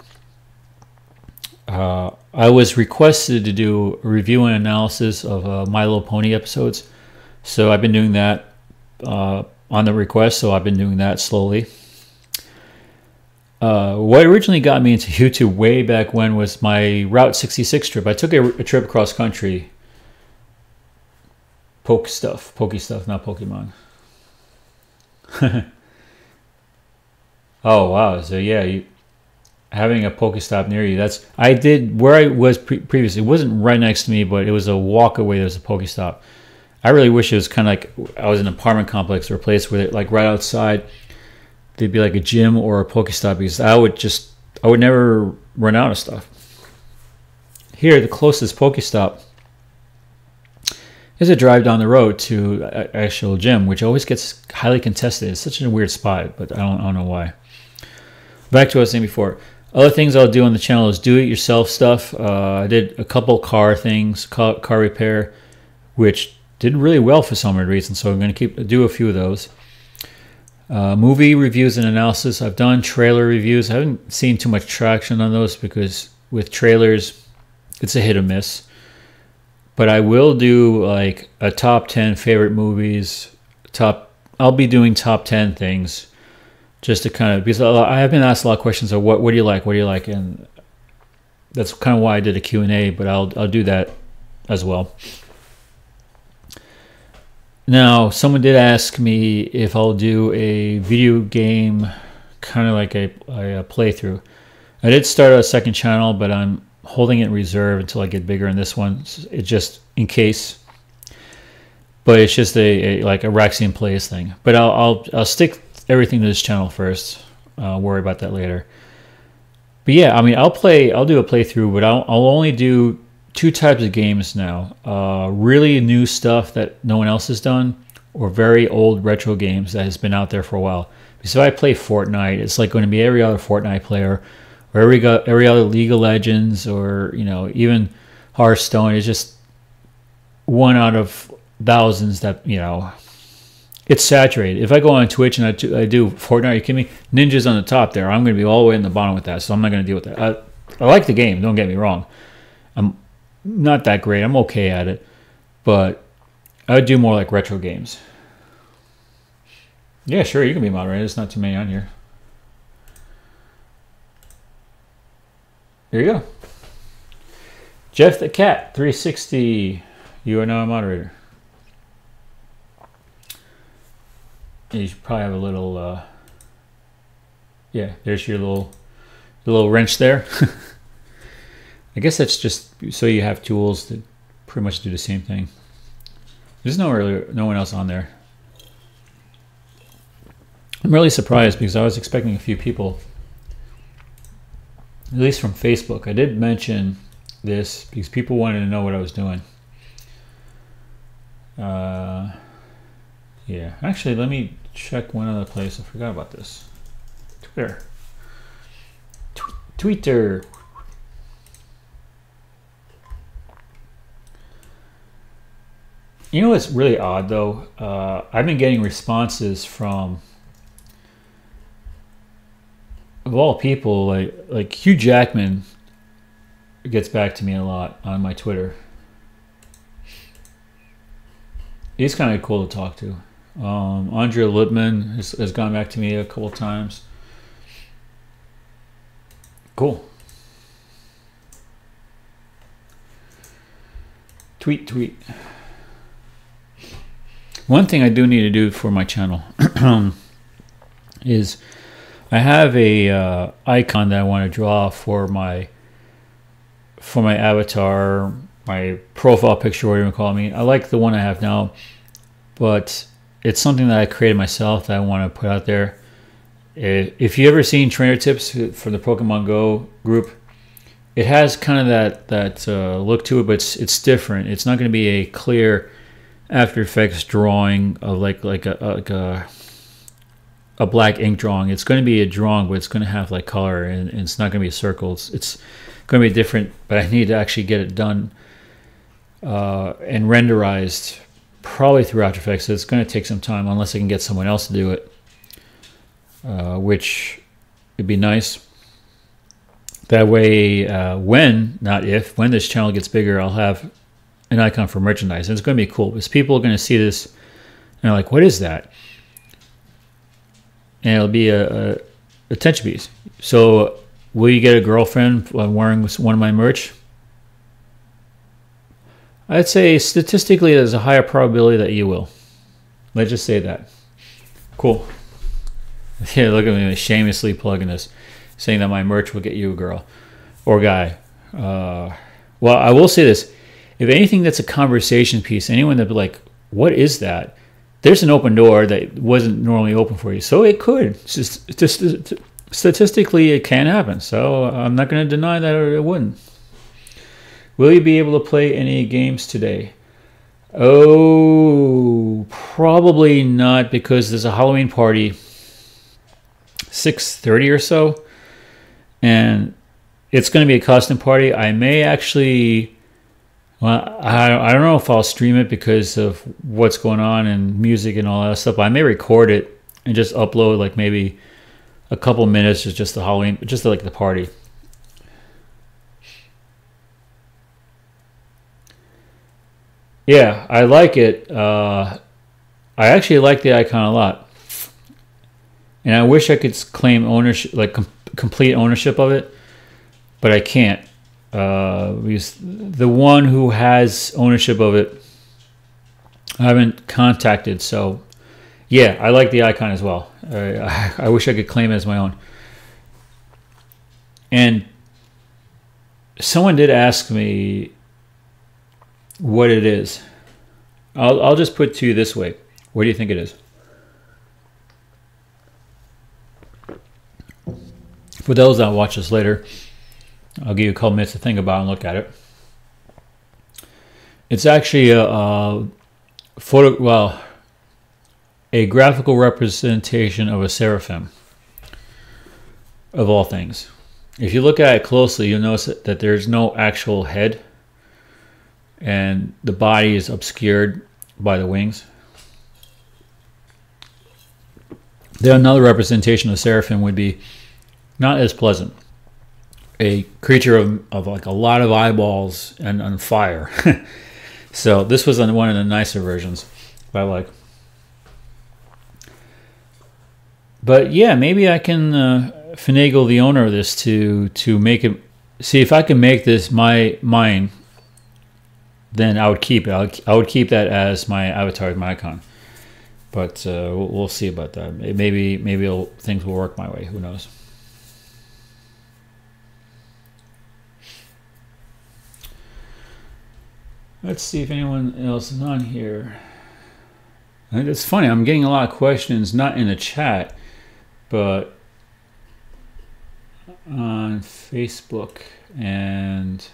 I was requested to do a review and analysis of My Little Pony episodes, so I've been doing that on the request, so I've been doing that slowly. What originally got me into YouTube way back when was my Route 66 trip. I took a trip cross country. Poke stuff, not Pokemon. Oh wow! So yeah, having a Pokestop near you. That's I did where I was previously. It wasn't right next to me, but it was a walk away. There's a Pokestop. I really wish it was kind of like I was in an apartment complex or a place where like right outside there'd be like a gym or a Pokestop, because I would never run out of stuff. Here, the closest Pokestop is a drive down the road to an actual gym, which always gets highly contested. It's such a weird spot, but I don't know why. Back to what I was saying before. Other things I'll do on the channel is do-it-yourself stuff. I did a couple car things, car repair, which did really well for some reason, so I'm going to do a few of those. Movie reviews and analysis. I've done trailer reviews. I haven't seen too much traction on those because with trailers, it's a hit or miss. But I will do like a top 10 favorite movies. I'll be doing top 10 things just to kind of, because I have been asked a lot of questions of what do you like, and that's kind of why I did a Q&A, but I'll do that as well. Now, someone did ask me if I'll do a video game, kind of like a playthrough. I did start a second channel, but I'm holding it in reserve until I get bigger in this one. It's just in case. But it's just like a Raxian plays thing. But I'll stick everything to this channel first. I'll worry about that later. But yeah, I mean, I'll do a playthrough, but I'll only do two types of games now. Really new stuff that no one else has done, or very old retro games that has been out there for a while. Because if I play Fortnite, it's like going to be every other Fortnite player, or every other League of Legends, or even Hearthstone. It's just one out of thousands that it's saturated. If I go on Twitch and I do Fortnite, are you kidding me? Ninja's on the top there. I'm going to be all the way in the bottom with that, so I'm not going to deal with that. I like the game. Don't get me wrong. I'm not that great. I'm okay at it, but I would do more like retro games. Yeah, sure, you can be moderator. There's not too many on here. There you go. Jeff the Cat 360. You are now a moderator. You should probably have a little. Yeah, there's your little wrench there. I guess that's just so you have tools that pretty much do the same thing. There's no one else on there. I'm really surprised because I was expecting a few people. at least from Facebook. I did mention this because people wanted to know what I was doing. Yeah, actually, let me check one other place. I forgot about this. Twitter. Twitter. You know what's really odd though? I've been getting responses from, of all people, like Hugh Jackman gets back to me a lot on my Twitter. He's kind of cool to talk to. Andrea Lippman has gone back to me a couple times. Cool. Tweet. One thing I do need to do for my channel is I have a icon that I want to draw for my avatar, my profile picture, whatever you call me. I like the one I have now, but it's something that I created myself that I want to put out there. If you ever seen trainer tips for the Pokemon Go group, it has kind of that look to it, but it's different. It's not going to be a clear After Effects drawing of like a black ink drawing. It's going to be a drawing, but it's going to have like color, and it's not going to be circles. It's going to be different, but I need to actually get it done and renderized probably through After Effects. So it's going to take some time unless I can get someone else to do it, which would be nice. That way, when this channel gets bigger, I'll have an icon for merchandise. And it's going to be cool because people are going to see this and they're like, what is that? And it'll be a attention piece. So will you get a girlfriend wearing one of my merch? I'd say statistically there's a higher probability that you will. Let's just say that. Cool. Yeah, look at me shamelessly plugging this, saying that my merch will get you a girl or guy. Well, I will say this. If anything that's a conversation piece, anyone that'd be like, what is that? There's an open door that wasn't normally open for you. So it could. Just statistically, it can happen. So I'm not going to deny that it wouldn't. Will you be able to play any games today? Oh, probably not, because there's a Halloween party 6:30 or so, and it's going to be a costume party. I may actually, well, I don't know if I'll stream it because of what's going on and music and all that stuff. But I may record it and just upload like maybe a couple minutes of just the Halloween, just like the party. Yeah, I like it. I actually like the icon a lot, and I wish I could claim ownership, like complete ownership of it, but I can't. Because the one who has ownership of it, I haven't contacted. So, yeah, I like the icon as well. I wish I could claim it as my own. And someone did ask me what it is. I'll just put it to you this way. What do you think it is? For those that watch this later, I'll give you a couple minutes to think about it and look at it. It's actually a graphical representation of a seraphim, of all things. If you look at it closely, you'll notice that there's no actual head, and the body is obscured by the wings. Then another representation of seraphim would be not as pleasant. A creature of like a lot of eyeballs and on fire. So this was on one of the nicer versions I like. But yeah, maybe I can finagle the owner of this to make it, see if I can make this mine. Then I would keep it. I would keep that as my avatar, my icon. But we'll see about that. Maybe things will work my way. Who knows? Let's see if anyone else is on here. And it's funny. I'm getting a lot of questions, not in the chat, but on Facebook and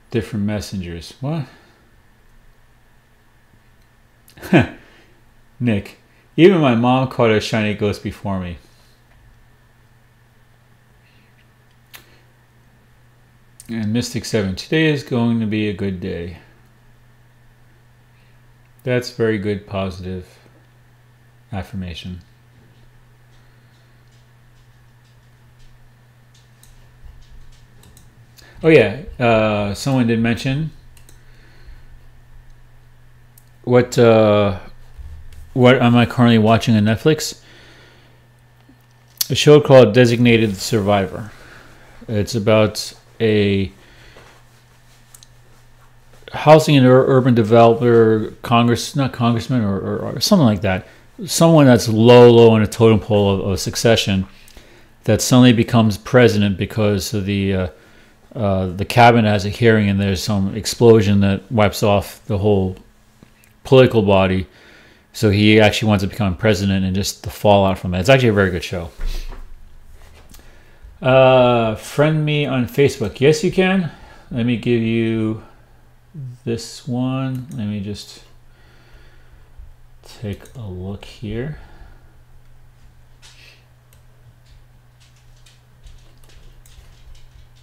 different messengers. What? Nick, even my mom caught a shiny ghost before me. And Mystic 7, today is going to be a good day. That's very good, positive affirmation. Oh yeah, someone did mention what am I currently watching on Netflix? A show called Designated Survivor. It's about a housing and urban developer, not congressman or something like that. Someone that's low on a totem pole of succession that suddenly becomes president because of the cabinet has a hearing and there's some explosion that wipes off the whole political body. So he actually wants to become president, and just the fallout from it. It's actually a very good show. Friend me on Facebook. Yes, you can. Let me give you this one. Let me just take a look here.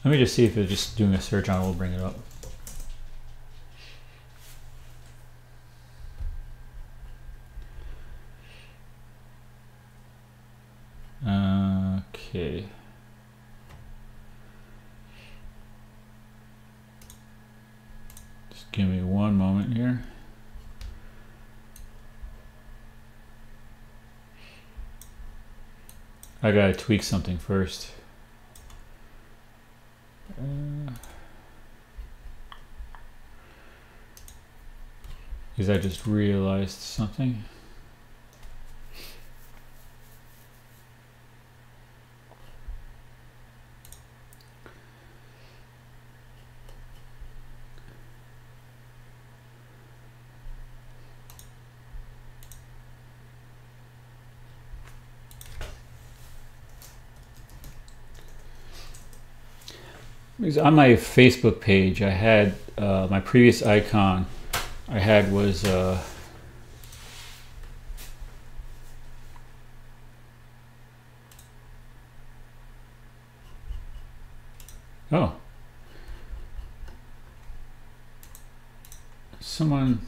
Let me just see if it's just doing a search on it will bring it up. Okay. Just give me one moment here. I gotta tweak something first. Because I just realized something. On my Facebook page, I had my previous icon I had was someone.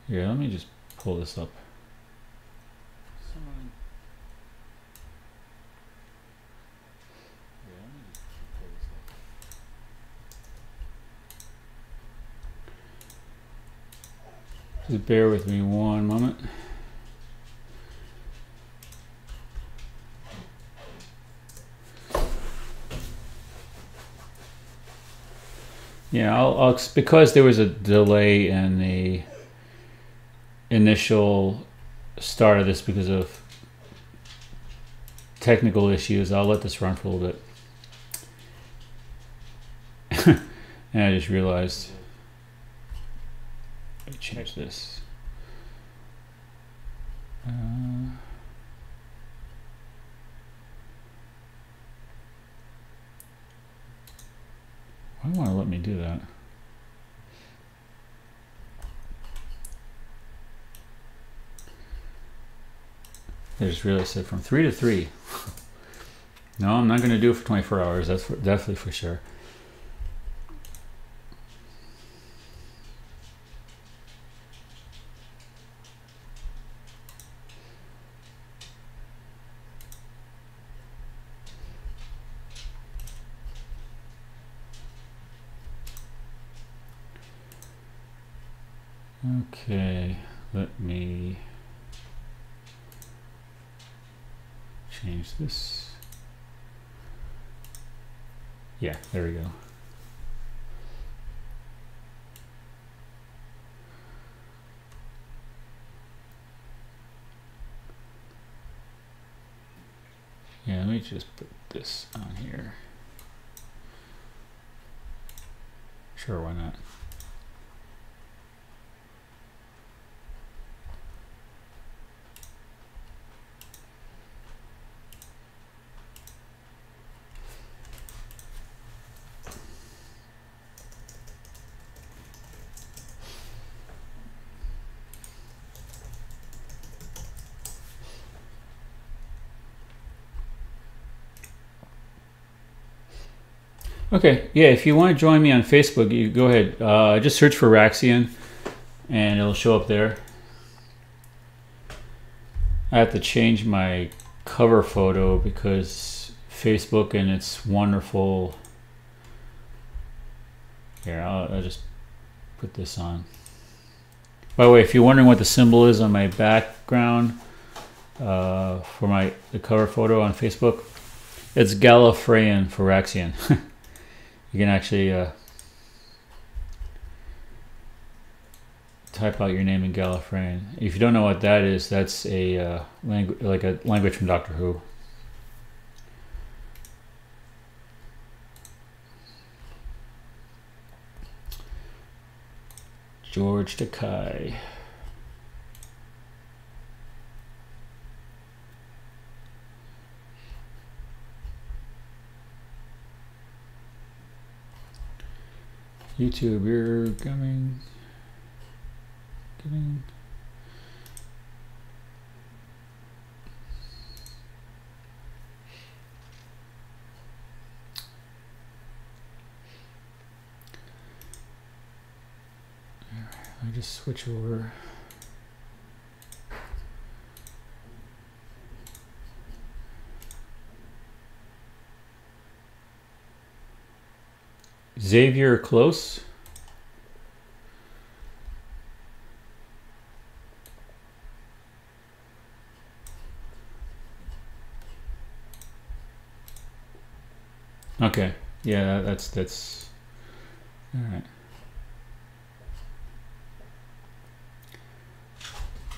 Yeah, let me just pull this up. Just bear with me one moment. Yeah, I'll because there was a delay in the initial start of this because of technical issues. I'll let this run for a little bit. And I just realized I changed this. Why won't it let me do that? I just realized that from 3 to 3. No, I'm not going to do it for 24 hours. That's definitely for sure. Okay, let me change this. Yeah, there we go. Yeah, let me just put this on here. Sure, why not? Okay, yeah, if you want to join me on Facebook, you go ahead. Just search for Raxian, and it'll show up there. I have to change my cover photo because Facebook and its wonderful... Here, I'll just put this on. By the way, if you're wondering what the symbol is on my background for the cover photo on Facebook, it's Gallifreyan for Raxian. You can actually type out your name in Gallifreyan. If you don't know what that is, that's a language from Doctor Who. George Takei. YouTube, you're coming. I just switch over. Xavier Close. Okay, yeah, that's all right.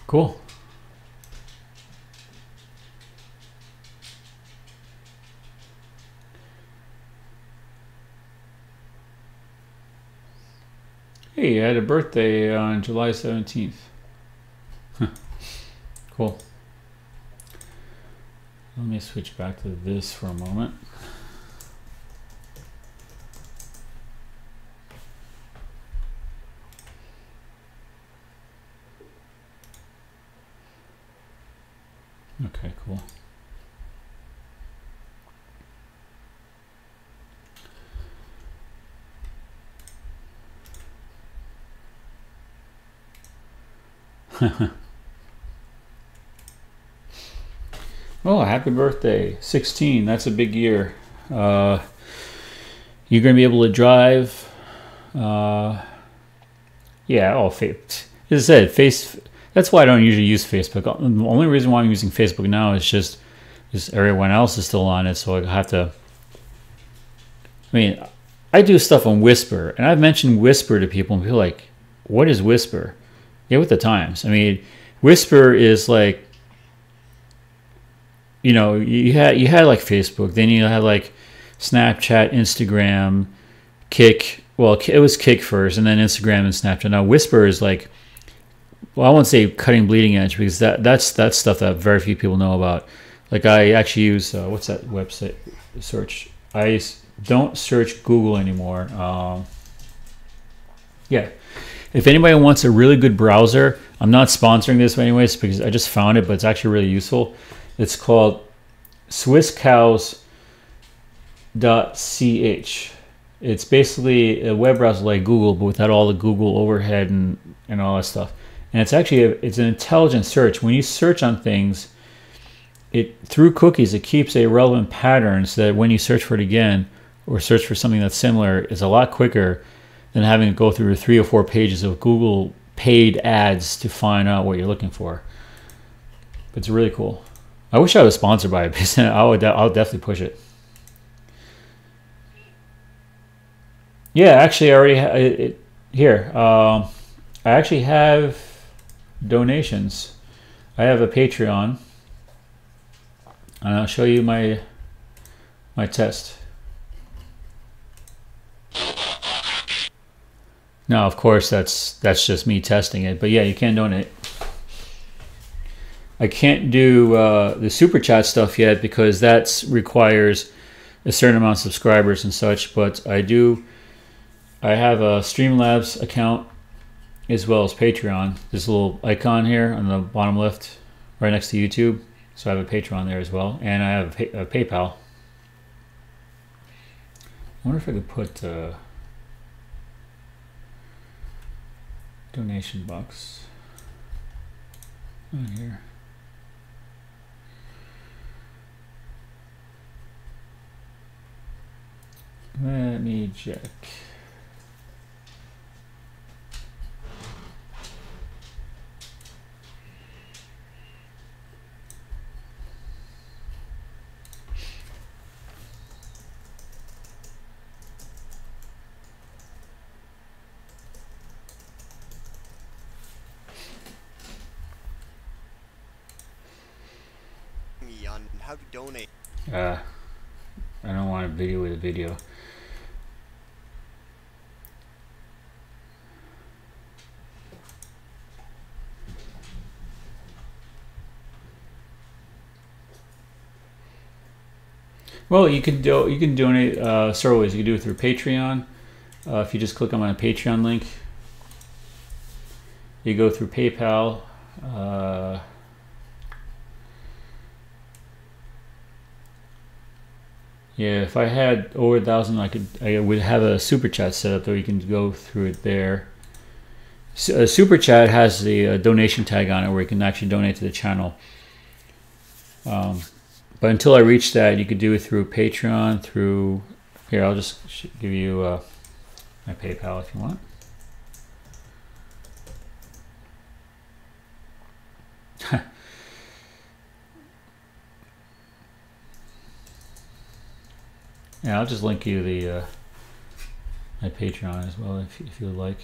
Cool. Hey, I had a birthday on July 17th. Cool. Let me switch back to this for a moment. Okay, cool. Oh, happy birthday. 16, that's a big year. You're going to be able to drive. Yeah, as I said, that's why I don't usually use Facebook. The only reason why I'm using Facebook now is just because everyone else is still on it, so I have to... I mean, I do stuff on Whisper, and I've mentioned Whisper to people, and people are like, what is Whisper? Yeah, with the times. I mean, Whisper is like, you know, you had like Facebook, then you had like Snapchat, Instagram, Kick. Well, it was Kick first, and then Instagram and Snapchat. Now Whisper is like, well, I won't say cutting bleeding edge because that's stuff that very few people know about. Like I actually use what's that website search? I don't search Google anymore. Yeah. If anybody wants a really good browser, I'm not sponsoring this anyways because I just found it, but it's actually really useful. It's called swisscows.ch. It's basically a web browser like Google, but without all the Google overhead and all that stuff. And it's actually it's an intelligent search. When you search on things, through cookies, it keeps a relevant pattern so that when you search for it again or search for something that's similar, it's a lot quicker than having to go through 3 or 4 pages of Google paid ads to find out what you're looking for. But it's really cool. I wish I was sponsored by it because I'll definitely push it. Yeah, actually, I already here. I actually have donations. I have a Patreon, and I'll show you my test. Now, of course, that's just me testing it, but yeah, you can donate. I can't do the super chat stuff yet because that requires a certain amount of subscribers and such, but I have a Streamlabs account as well as Patreon. There's a little icon here on the bottom left right next to YouTube, so I have a Patreon there as well, and I have a PayPal. wonder if I could put donation box on here. Let me check. On how to donate. I don't want a video with a video. Well, you can donate several ways. You can do it through Patreon. If you just click on my Patreon link, you go through PayPal. Yeah, if I had over 1,000, I would have a super chat set up, though. You can go through it there. So, super chat has the donation tag on it, where you can actually donate to the channel. But until I reach that, you could do it through Patreon. Through here, I'll just give you my PayPal if you want. Yeah, I'll just link you the my Patreon as well if you would like.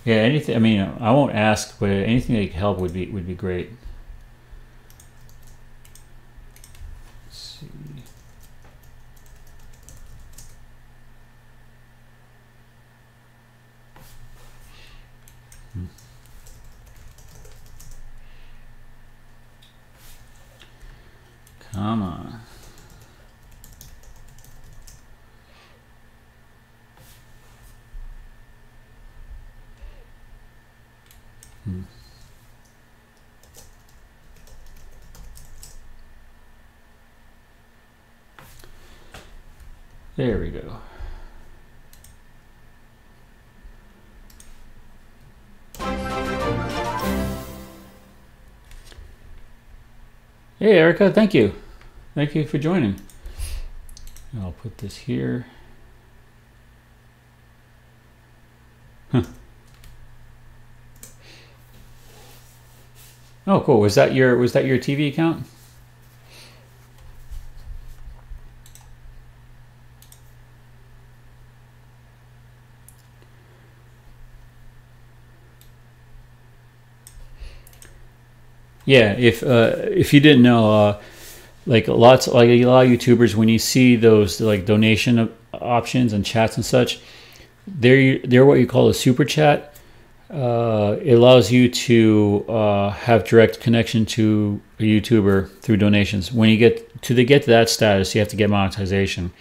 Yeah, anything. I mean, I won't ask, but anything that can help would be great. Let's see. Come on. There we go. Hey, Erica, thank you. Thank you for joining. I'll put this here. Huh. Oh, cool. Was that your TV account? Yeah, if you didn't know, like a lot of YouTubers, when you see those like donation options and chats and such, they're what you call a super chat. It allows you to have direct connection to a YouTuber through donations. When you get to that status, you have to get monetization,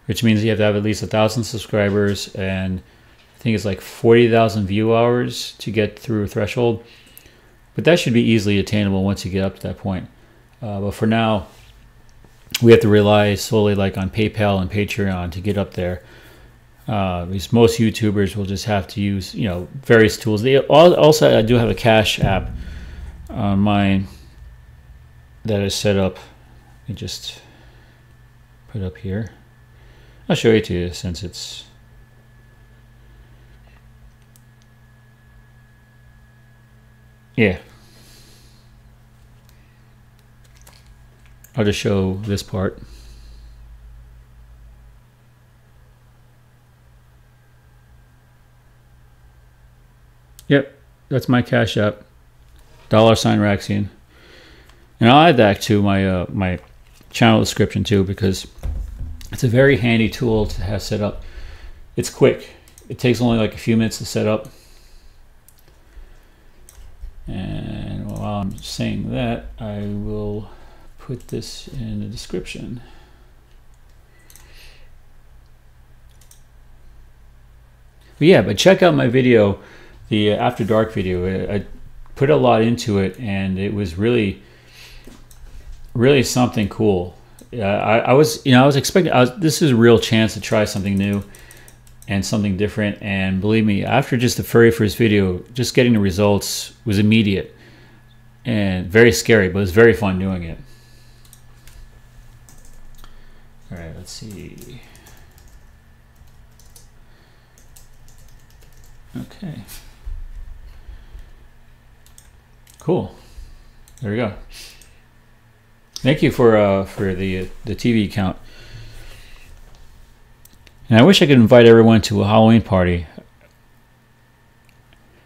which means you have to have at least 1,000 subscribers and I think it's like 40,000 view hours to get through a threshold. But that should be easily attainable once you get up to that point. But for now, we have to rely solely like on PayPal and Patreon to get up there. Because most YouTubers will just have to use, various tools. Also, I do have a Cashapp on mine that is set up. Let me just put it up here. I'll show it to you since it's... Yeah. I'll just show this part. Yep, that's my Cash App, $Raxian. And I'll add that to my my channel description too, because it's a very handy tool to have set up. It's quick. It takes only like a few minutes to set up. And while I'm saying that, I will put this in the description. But yeah, but check out my video, the After Dark video. I put a lot into it, and it was really, really something cool. I was, I was expecting. This is a real chance to try something new and something different. And believe me, after just the very first video, just getting the results was immediate and very scary, but it was very fun doing it. All right, let's see. Okay. Cool. There we go. Thank you for the TV account. And I wish I could invite everyone to a Halloween party,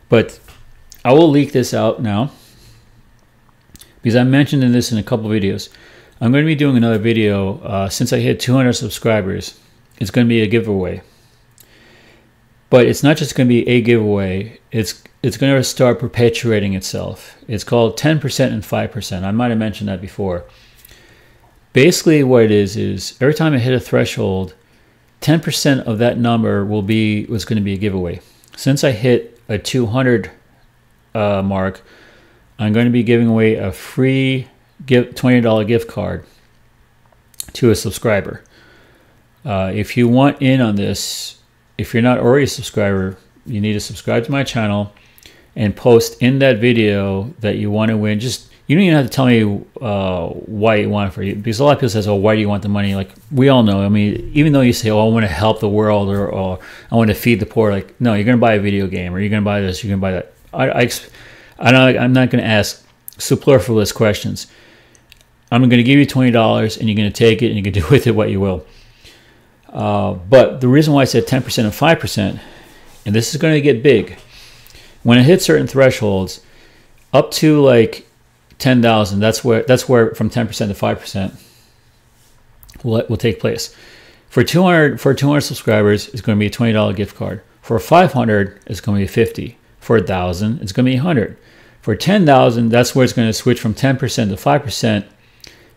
but I will leak this out now because I mentioned this in a couple videos. I'm going to be doing another video since I hit 200 subscribers. It's going to be a giveaway, but it's not just going to be a giveaway. It's going to start perpetuating itself. It's called 10% and 5%. I might have mentioned that before. Basically, what it is every time I hit a threshold, 10% of that number was going to be a giveaway. Since I hit a 200 mark, I'm going to be giving away a free $20 gift card to a subscriber. If you want in on this, if you're not already a subscriber, you need to subscribe to my channel and post in that video that you want to win. You don't even have to tell me why you want it for you, because a lot of people says, "Oh, why do you want the money?" Like, we all know. I mean, even though you say, "Oh, I want to help the world," or "I want to feed the poor," like, no, you're going to buy a video game, or you're going to buy this, you're going to buy that. I'm not going to ask superfluous questions. I'm going to give you $20, and you're going to take it, and you can do with it what you will. But the reason why I said 10% and 5%, and this is going to get big, when it hits certain thresholds, up to like 10,000, that's where from 10% to 5% will take place. For 200 subscribers, it's going to be a $20 gift card. For 500, it's going to be 50. For 1,000, it's going to be 100. For 10,000, that's where it's going to switch from 10% to 5%.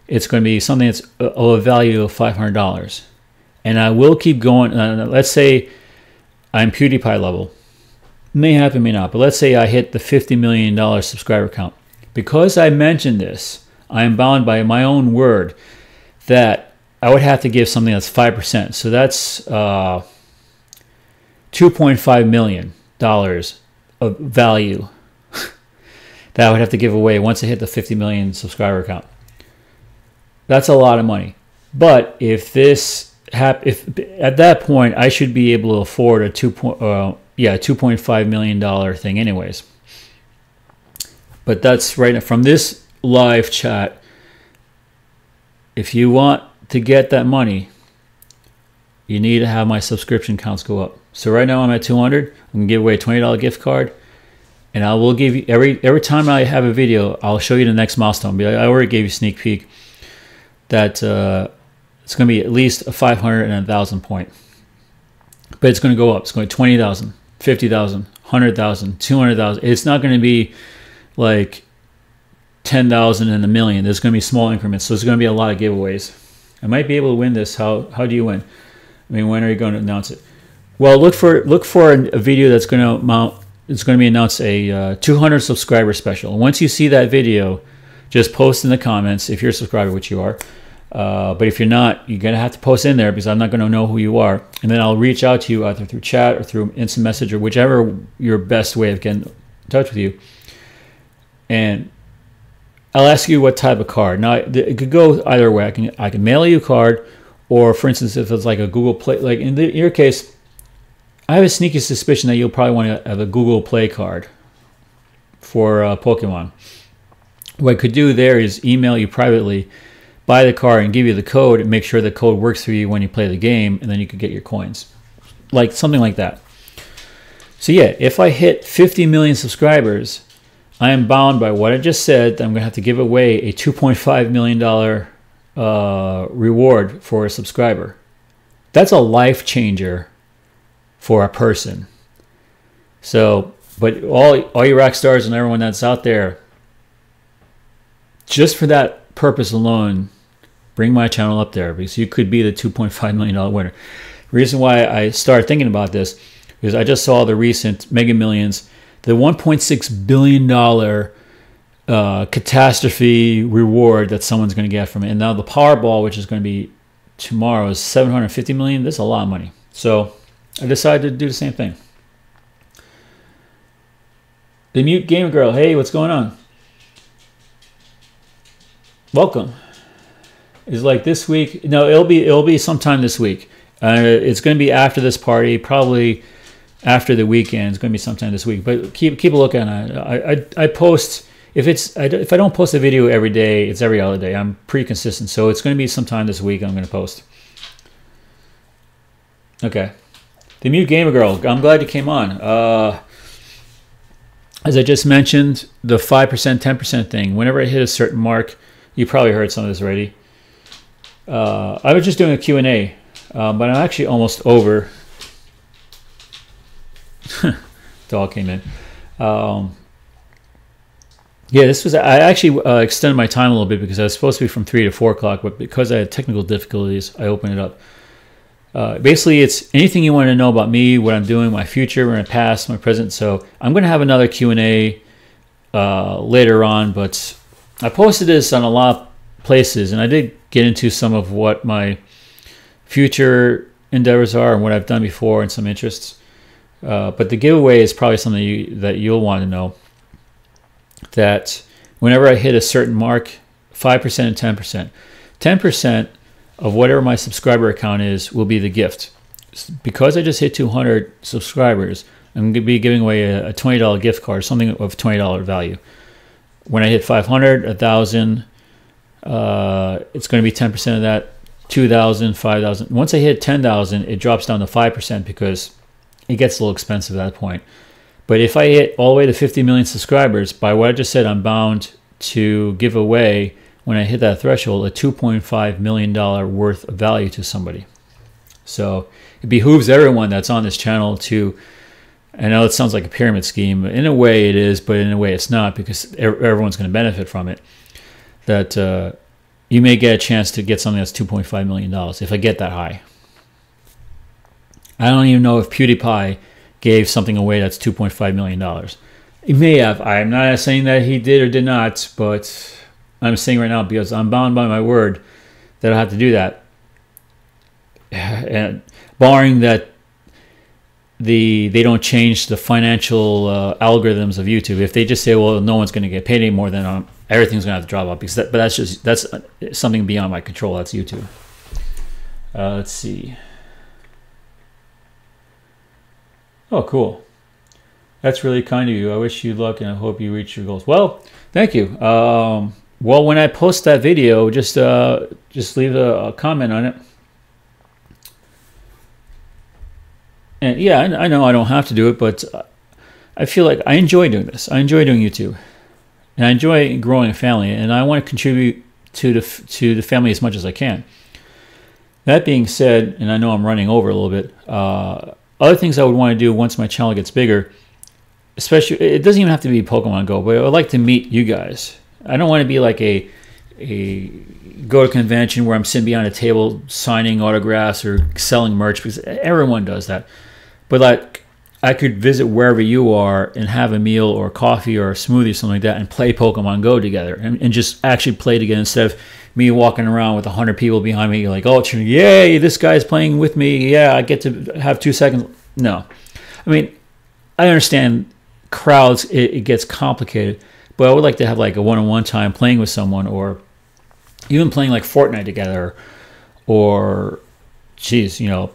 It's going to be something that's of a value of $500. And I will keep going. Let's say I'm PewDiePie level. May happen, may not. But let's say I hit the $50 million subscriber count. Because I mentioned this, I am bound by my own word that I would have to give something that's 5%. So that's $2.5 million of value that I would have to give away once I hit the 50 million subscriber count. That's a lot of money. But if if at that point I should be able to afford a $2.5 million thing anyways. But that's right now from this live chat. If you want to get that money, you need to have my subscription counts go up. So right now I'm at 200. I'm gonna give away a $20 gift card, and I will give you every time I have a video, I'll show you the next milestone. Be like, I already gave you a sneak peek that it's gonna be at least a 500 and 1,000 point. But it's gonna go up. It's going to 20,000, 50,000, 100,000, 200,000. It's not gonna be like 10,000 and a million. There's going to be small increments, so there's going to be a lot of giveaways. I might be able to win this. How do you win? I mean, when are you going to announce it? Well, look for a video that's going to mount. It's going to be announced a 200 subscriber special. And once you see that video, just post in the comments if you're a subscriber, which you are. But if you're not, you're going to have to post in there because I'm not going to know who you are. And then I'll reach out to you either through chat or through instant message or whichever your best way of getting in touch with you. And I'll ask you what type of card. Now, it could go either way. I can mail you a card, or for instance, if it's like a Google Play, like in your case, I have a sneaky suspicion that you'll probably want to have a Google Play card for Pokemon. What I could do there is email you privately, buy the card, and give you the code, and make sure the code works for you when you play the game, and then you could get your coins, like something like that. So yeah, if I hit 50 million subscribers, I am bound by what I just said. I'm going to have to give away a $2.5 million reward for a subscriber. That's a life changer for a person. So, but all you rock stars and everyone that's out there, just for that purpose alone, bring my channel up there because you could be the $2.5 million winner. The reason why I started thinking about this is I just saw the recent Mega Millions. The $1.6 billion catastrophe reward that someone's going to get from it. And now the Powerball, which is going to be tomorrow, is 750 million. That's a lot of money. So I decided to do the same thing. The Mute Gamer Girl, hey, what's going on? Welcome. It's like this week. No, it'll be sometime this week. It's going to be after this party, probably after the weekend. It's going to be sometime this week. But keep a look on it. I post if I don't post a video every day, it's every other day. I'm pretty consistent, so it's going to be sometime this week. I'm going to post. Okay, the Mute Gamer Girl. I'm glad you came on. As I just mentioned, the 5%, 10% thing. Whenever I hit a certain mark, you probably heard some of this already. I was just doing a Q&A, but I'm actually almost over. Dog came in. Yeah, this was. I actually extended my time a little bit because I was supposed to be from 3 to 4 o'clock, but because I had technical difficulties, I opened it up. Basically, it's anything you want to know about me, what I'm doing, my future, my past, my present. So I'm going to have another Q&A later on, but I posted this on a lot of places, and I did get into some of what my future endeavors are and what I've done before and some interests. But the giveaway is probably something that you'll want to know. That whenever I hit a certain mark, 5% and 10%. 10% of whatever my subscriber account is will be the gift. Because I just hit 200 subscribers, I'm going to be giving away a $20 gift card, something of $20 value. When I hit 500, 1,000, it's going to be 10% of that, 2,000, 5,000. Once I hit 10,000, it drops down to 5% because it gets a little expensive at that point. But if I hit all the way to 50 million subscribers, by what I just said, I'm bound to give away, when I hit that threshold, a $2.5 million worth of value to somebody. So it behooves everyone that's on this channel to, I know it sounds like a pyramid scheme. In a way it is, but in a way it's not, because everyone's going to benefit from it. That you may get a chance to get something that's $2.5 million if I get that high. I don't even know if PewDiePie gave something away that's $2.5 million. He may have. I'm not saying that he did or did not, but I'm saying right now, because I'm bound by my word, that I have to do that. And barring that they don't change the financial algorithms of YouTube. If they just say, well, no one's going to get paid anymore, then everything's going to have to drop off. Because that's something beyond my control. That's YouTube. Let's see. Oh, cool. That's really kind of you. I wish you luck, and I hope you reach your goals. Well, thank you. Well, when I post that video, just leave a comment on it. And yeah, I know I don't have to do it, but I feel like I enjoy doing this. I enjoy doing YouTube, and I enjoy growing a family, and I want to contribute to the family as much as I can. That being said, and I know I'm running over a little bit, other things I would want to do once my channel gets bigger, especially, it doesn't even have to be Pokemon Go, but I would like to meet you guys. I don't want to be like a go to convention where I'm sitting behind a table signing autographs or selling merch, because everyone does that. But like, I could visit wherever you are and have a meal or coffee or a smoothie or something like that and play Pokemon Go together and just actually play together, instead of me walking around with 100 people behind me like, oh, yay, this guy's playing with me. Yeah, I get to have 2 seconds. No. I mean, I understand crowds, it gets complicated, but I would like to have like a one-on-one time playing with someone, or even playing like Fortnite together, or, geez, you know,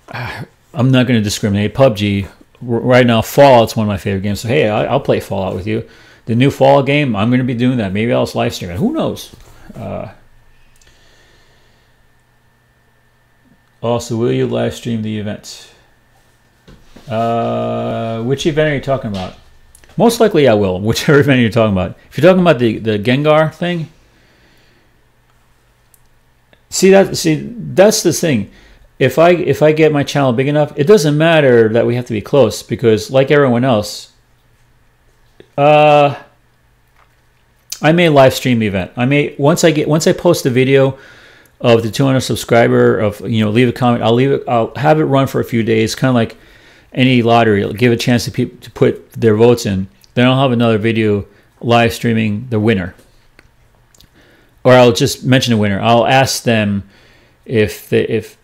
I'm not going to discriminate. PUBG, right now, Fallout's one of my favorite games. So, hey, I'll play Fallout with you. The new Fallout game, I'm going to be doing that. Maybe I'll live stream it. Who knows? Also, will you live stream the event? Which event are you talking about? Most likely I will, whichever event you're talking about. If you're talking about the Gengar thing, that's the thing. If I get my channel big enough, it doesn't matter that we have to be close, because like everyone else, I may live stream the event. I may, once I post the video of the 200 subscriber, of, you know, leave a comment, I'll have it run for a few days, kind of like any lottery. It'll give a chance to people to put their votes in. Then I'll have another video live streaming the winner, or I'll just mention the winner. I'll ask them if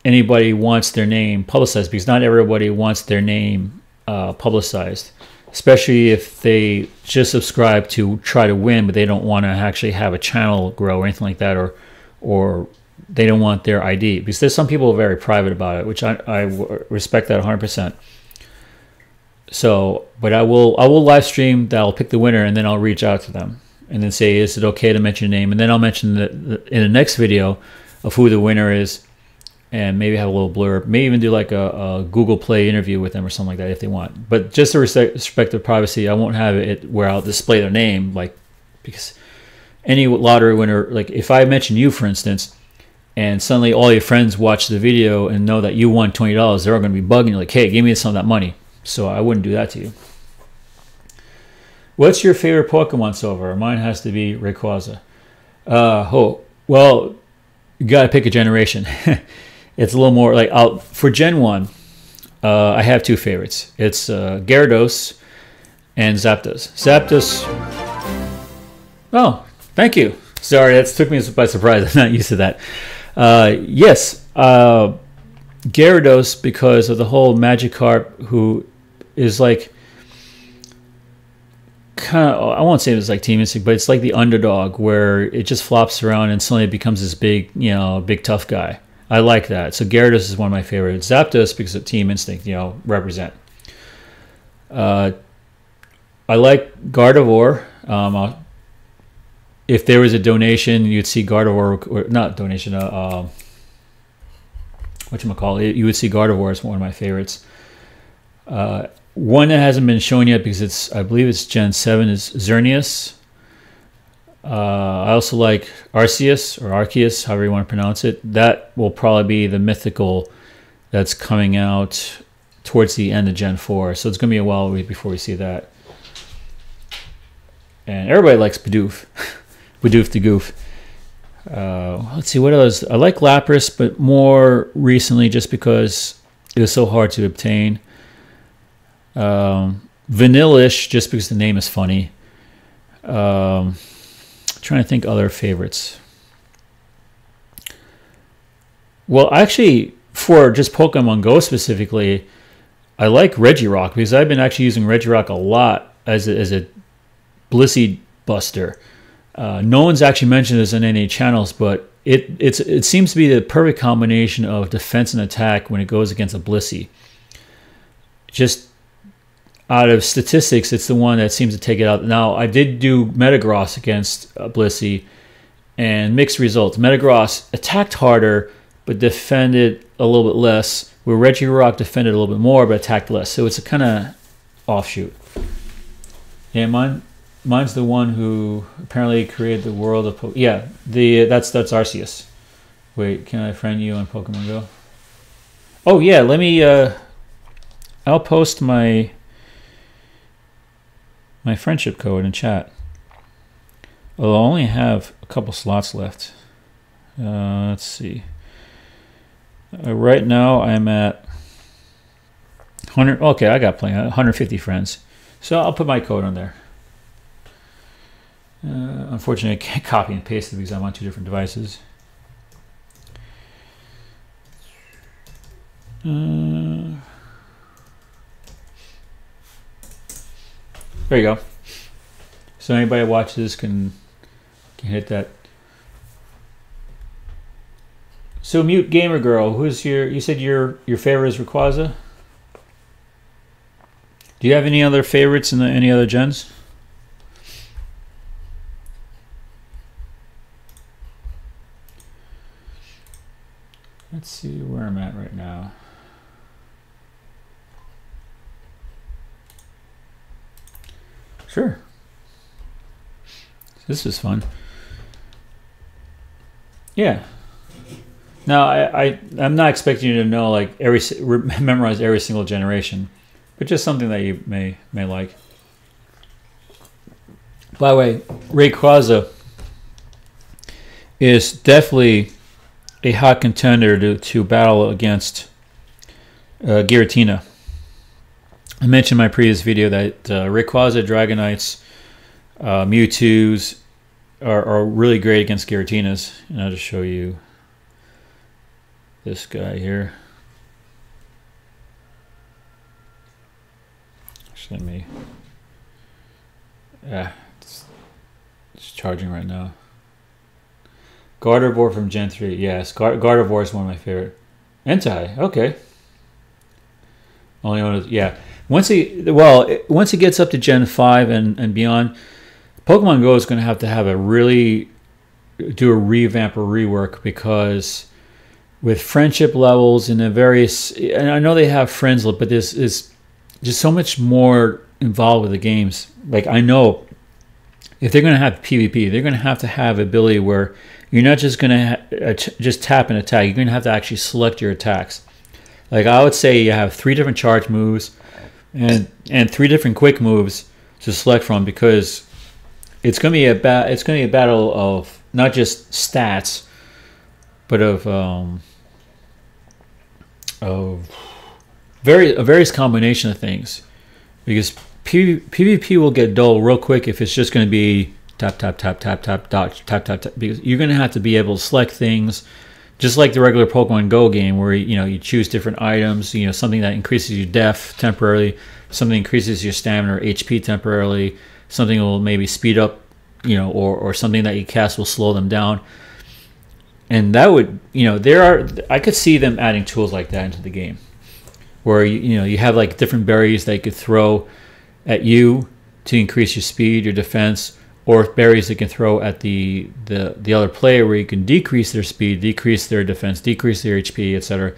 anybody wants their name publicized, because not everybody wants their name publicized, especially if they just subscribe to try to win, but they don't want to actually have a channel grow or anything like that, or they don't want their ID, because there's some people very private about it, which I respect that 100%. So, but I will live stream that. I'll pick the winner, and then I'll reach out to them and then say, is it okay to mention your name? And then I'll mention in the next video of who the winner is, and maybe have a little blurb, maybe even do like a Google Play interview with them or something like that if they want. But just to respect their privacy, I won't have it where I'll display their name, like, because any lottery winner, like if I mention you, for instance, and suddenly all your friends watch the video and know that you won $20, they're all going to be bugging you like, hey, give me some of that money. So I wouldn't do that to you. What's your favorite Pokemon so far? Mine has to be Rayquaza. Well, you got to pick a generation. It's a little more like, for Gen 1, I have two favorites. It's Gyarados and Zapdos. Zapdos. Oh, thank you. Sorry, that took me by surprise. I'm not used to that. Yes, Gyarados, because of the whole Magikarp, who is like kind of, I won't say it's like Team Instinct, but it's like the underdog where it just flops around and suddenly it becomes this big, big tough guy. I like that. So Gyarados is one of my favorites. Zapdos, because of Team Instinct, represent. I like Gardevoir. If there was a donation, you'd see Gardevoir, or not donation, whatchamacallit, you would see Gardevoir as one of my favorites. One that hasn't been shown yet because I believe it's Gen 7 is Xerneas. I also like Arceus, or Arceus, however you want to pronounce it. That will probably be the mythical that's coming out towards the end of Gen 4. So it's going to be a while before we see that. And everybody likes Bidoof. Bidoof the Goof. Let's see, what else? I like Lapras, but more recently just because it was so hard to obtain. Vanillish, just because the name is funny. Trying to think other favorites. Well, actually, for just Pokemon Go specifically, I like Regirock, because I've been actually using Regirock a lot as a Blissey buster. No one's actually mentioned this in any channels, but it seems to be the perfect combination of defense and attack when it goes against a Blissey. Just out of statistics, it's the one that seems to take it out. Now, I did do Metagross against Blissey, and mixed results. Metagross attacked harder, but defended a little bit less, where Regirock defended a little bit more, but attacked less. So it's a kind of offshoot. Yeah, mine's the one who apparently created the world of Pokemon. Yeah, that's Arceus. Wait, can I friend you on Pokemon Go? Oh yeah, let me. I'll post my friendship code in chat. Well, I only have a couple slots left. Let's see. Right now I'm at 100. Okay, I got plenty. 150 friends. So I'll put my code on there. Unfortunately, I can't copy and paste it because I'm on two different devices. There you go. So anybody watch this can hit that. So Mute Gamer Girl, who's you said your favorite is Rayquaza? Do you have any other favorites in any other gens? Let's see where I'm at right now. Sure. This is fun. Yeah. Now I'm not expecting you to know like memorize every single generation, but just something that you may like. By the way, Rayquaza is definitely a hot contender to battle against Giratina. I mentioned in my previous video that Rayquaza Dragonites Mewtwo's are really great against Giratinas. And I'll just show you this guy here. Actually, let me. It's charging right now. Gardevoir from Gen 3. Yes, Gardevoir is one of my favorite. Entei, okay. Only one, yeah. Once it gets up to Gen 5 and beyond, Pokemon Go is going to have a really do a revamp or rework, because with friendship levels and the various, and I know they have friends, but this is just so much more involved with the games. Like, I know if they're going to have PvP, they're going to have ability where you're not just going to just tap and attack. You're going to have to actually select your attacks. Like, I would say you have 3 different charge moves and 3 different quick moves to select from, because it's going to be a battle of not just stats, but of various combination of things. Because PvP will get dull real quick if it's just going to be tap, tap, tap, tap, tap, dodge, tap, tap, tap. Because you're going to have to be able to select things, just like the regular Pokemon Go game, where you choose different items. Something that increases your def temporarily, something increases your stamina or HP temporarily, something will maybe speed up, or something that you cast will slow them down. And that would, I could see them adding tools like that into the game, where you have like different berries that you could throw at you to increase your speed, your defense, or berries that can throw at the other player, where you can decrease their speed, decrease their defense, decrease their HP, etc.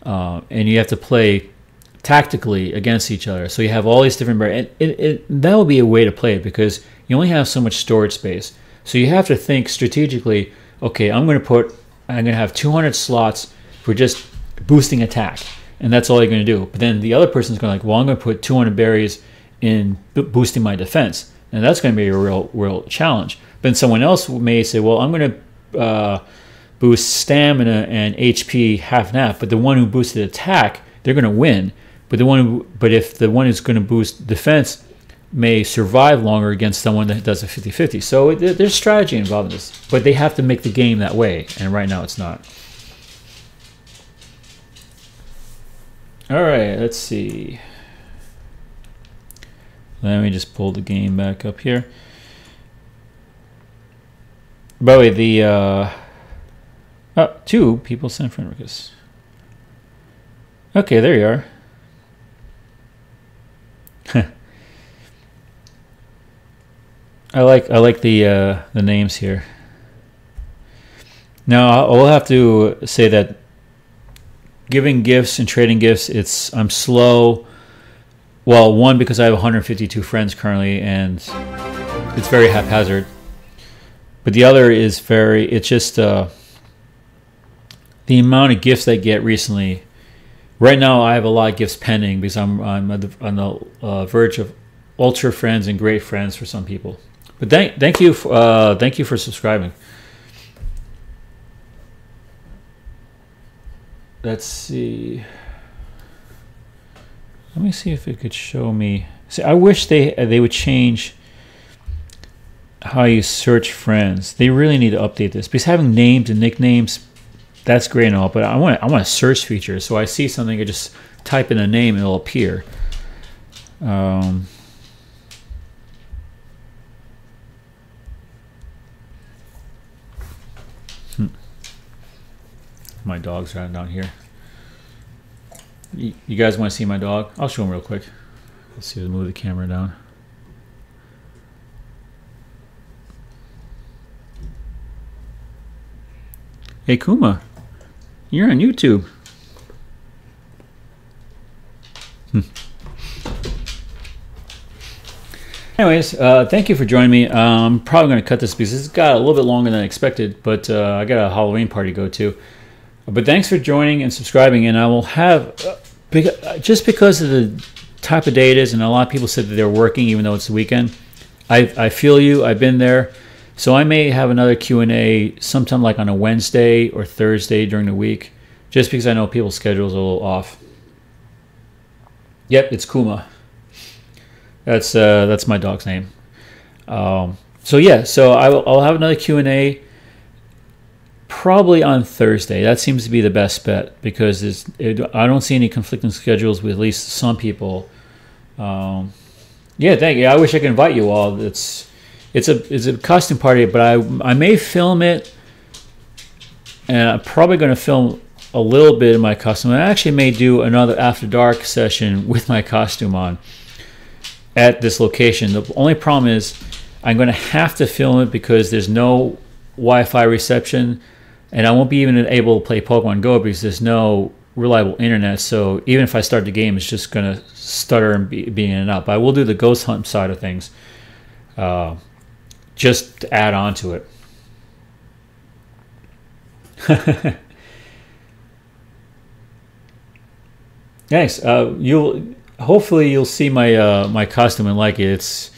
And you have to play tactically against each other. So you have all these different berries. That will be a way to play it, because you only have so much storage space. So you have to think strategically. Okay, I'm going to have 200 slots for just boosting attack, and that's all you're going to do. But then the other person's going to I'm going to put 200 berries in boosting my defense, and that's going to be a real challenge. But then someone else may say, well, I'm going to boost stamina and HP half and half, but the one who boosted attack, they're going to win. But if the one who's going to boost defense may survive longer against someone that does a 50-50. So there's strategy involved in this, but they have to make the game that way, and right now it's not. All right, let's see. Let me just pull the game back up here. By the way, 2 people sent friend requests. Okay, there you are. I like the names here. Now I will have to say that giving gifts and trading gifts, I'm slow. Well, one, because I have 152 friends currently, and it's very haphazard. But the other is it's just the amount of gifts I get recently. Right now, I have a lot of gifts pending, because I'm on the verge of ultra friends and great friends for some people. But thank you for subscribing. Let's see. Let me see if it could show me. See, I wish they would change how you search friends. They really need to update this, because having names and nicknames, that's great and all, but I want a search feature, so I see something, I just type in a name and it'll appear. My dog's running down here. You guys want to see my dog? I'll show him real quick. Let's see, move the camera down. Hey Kuma, you're on YouTube. Anyways, thank you for joining me. I'm probably going to cut this because this got a little bit longer than I expected, but I got a Halloween party to go to. But thanks for joining and subscribing, and I will have, just because of the type of day it is, and a lot of people said that they're working even though it's the weekend, I feel you, I've been there. So I may have another Q&A sometime like on a Wednesday or Thursday during the week, just because I know people's schedules are a little off. Yep, it's Kuma. That's my dog's name. So yeah, so I'll have another Q&A probably on Thursday. That seems to be the best bet because I don't see any conflicting schedules with at least some people. Yeah, thank you. I wish I could invite you all. It's a costume party, but I may film it, and I'm probably going to film a little bit of my costume. I actually may do another After Dark session with my costume on at this location. The only problem is I'm going to have to film it because there's no Wi-Fi reception, and I won't be even able to play Pokemon Go because there's no reliable internet. So even if I start the game, it's just going to stutter and be in and out. But I will do the ghost hunt side of things, just to add on to it. Thanks. Hopefully you'll see my my costume and like it.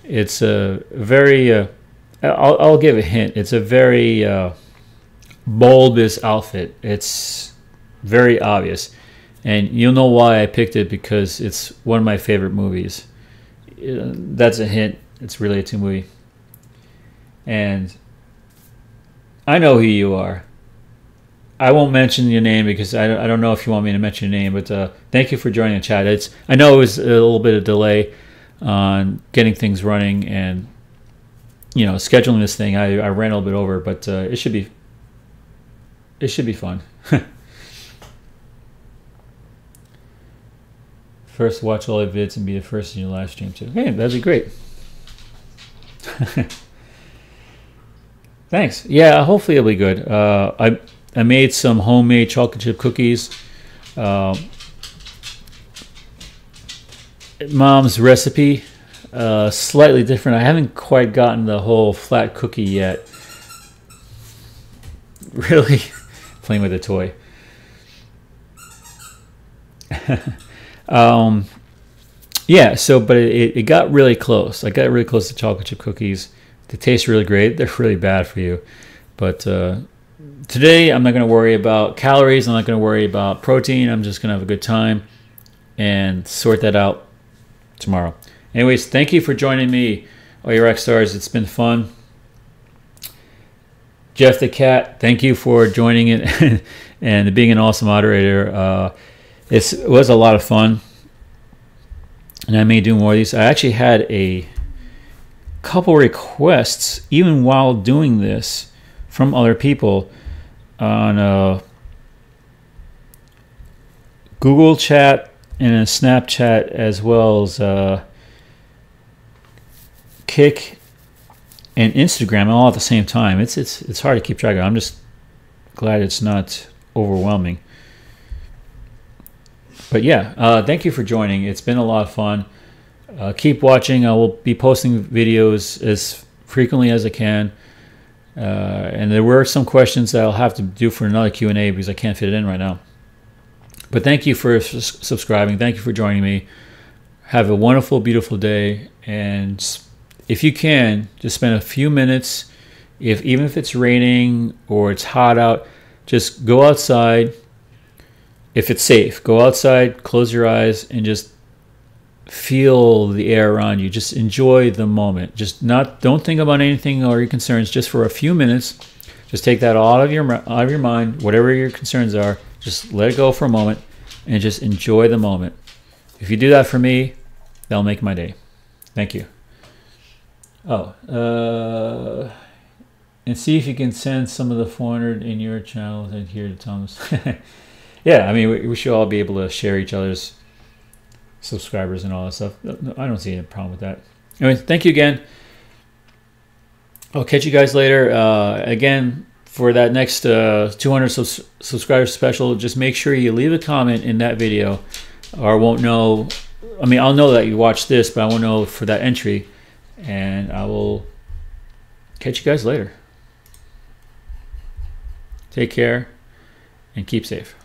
It's a very I'll give a hint. It's a very bulbous outfit. It's very obvious, and you'll know why I picked it because it's one of my favorite movies. That's a hint. It's related to a movie, and I know who you are. I won't mention your name because I don't know if you want me to mention your name, but thank you for joining the chat. I know it was a little bit of delay on getting things running and scheduling this thing. I ran a little bit over, but it should be fun. First, watch all your vids and be the first in your live stream too. Hey, that'd be great. Thanks. Yeah, hopefully it'll be good. I made some homemade chocolate chip cookies. Mom's recipe, slightly different. I haven't quite gotten the whole flat cookie yet. Really playing with a toy. Yeah, so but it got really close. I got really close to chocolate chip cookies. They taste really great. They're really bad for you, but today I'm not going to worry about calories. I'm not going to worry about protein. I'm just going to have a good time and sort that out tomorrow. Anyways, thank you for joining me, all your X stars. It's been fun. Jeff the Cat, thank you for joining it and being an awesome moderator. It was a lot of fun, and I may do more of these. I actually had a couple requests even while doing this from other people on Google Chat and a Snapchat, as well as Kick and Instagram, all at the same time. It's hard to keep track of. I'm just glad it's not overwhelming. But yeah, thank you for joining. It's been a lot of fun. Keep watching. I will be posting videos as frequently as I can. And there were some questions that I'll have to do for another Q&A because I can't fit it in right now. But thank you for subscribing. Thank you for joining me. Have a wonderful, beautiful day. And if you can, just spend a few minutes, even if it's raining or it's hot out, just go outside. If it's safe, go outside, close your eyes, and just feel the air around you. Just enjoy the moment. Don't think about anything or your concerns. Just for a few minutes, just take that out of your mind. Whatever your concerns are, just let it go for a moment and just enjoy the moment. If you do that for me, that'll make my day. Thank you. And see if you can send some of the 400 in your channel and here to Thomas. Yeah, I mean, we should all be able to share each other's subscribers and all that stuff. I don't see any problem with that. Anyway, thank you again. I'll catch you guys later. Again, for that next 200 subscriber special, just make sure you leave a comment in that video, or I won't know. I mean, I'll know that you watched this, but I won't know for that entry. And I will catch you guys later. Take care and keep safe.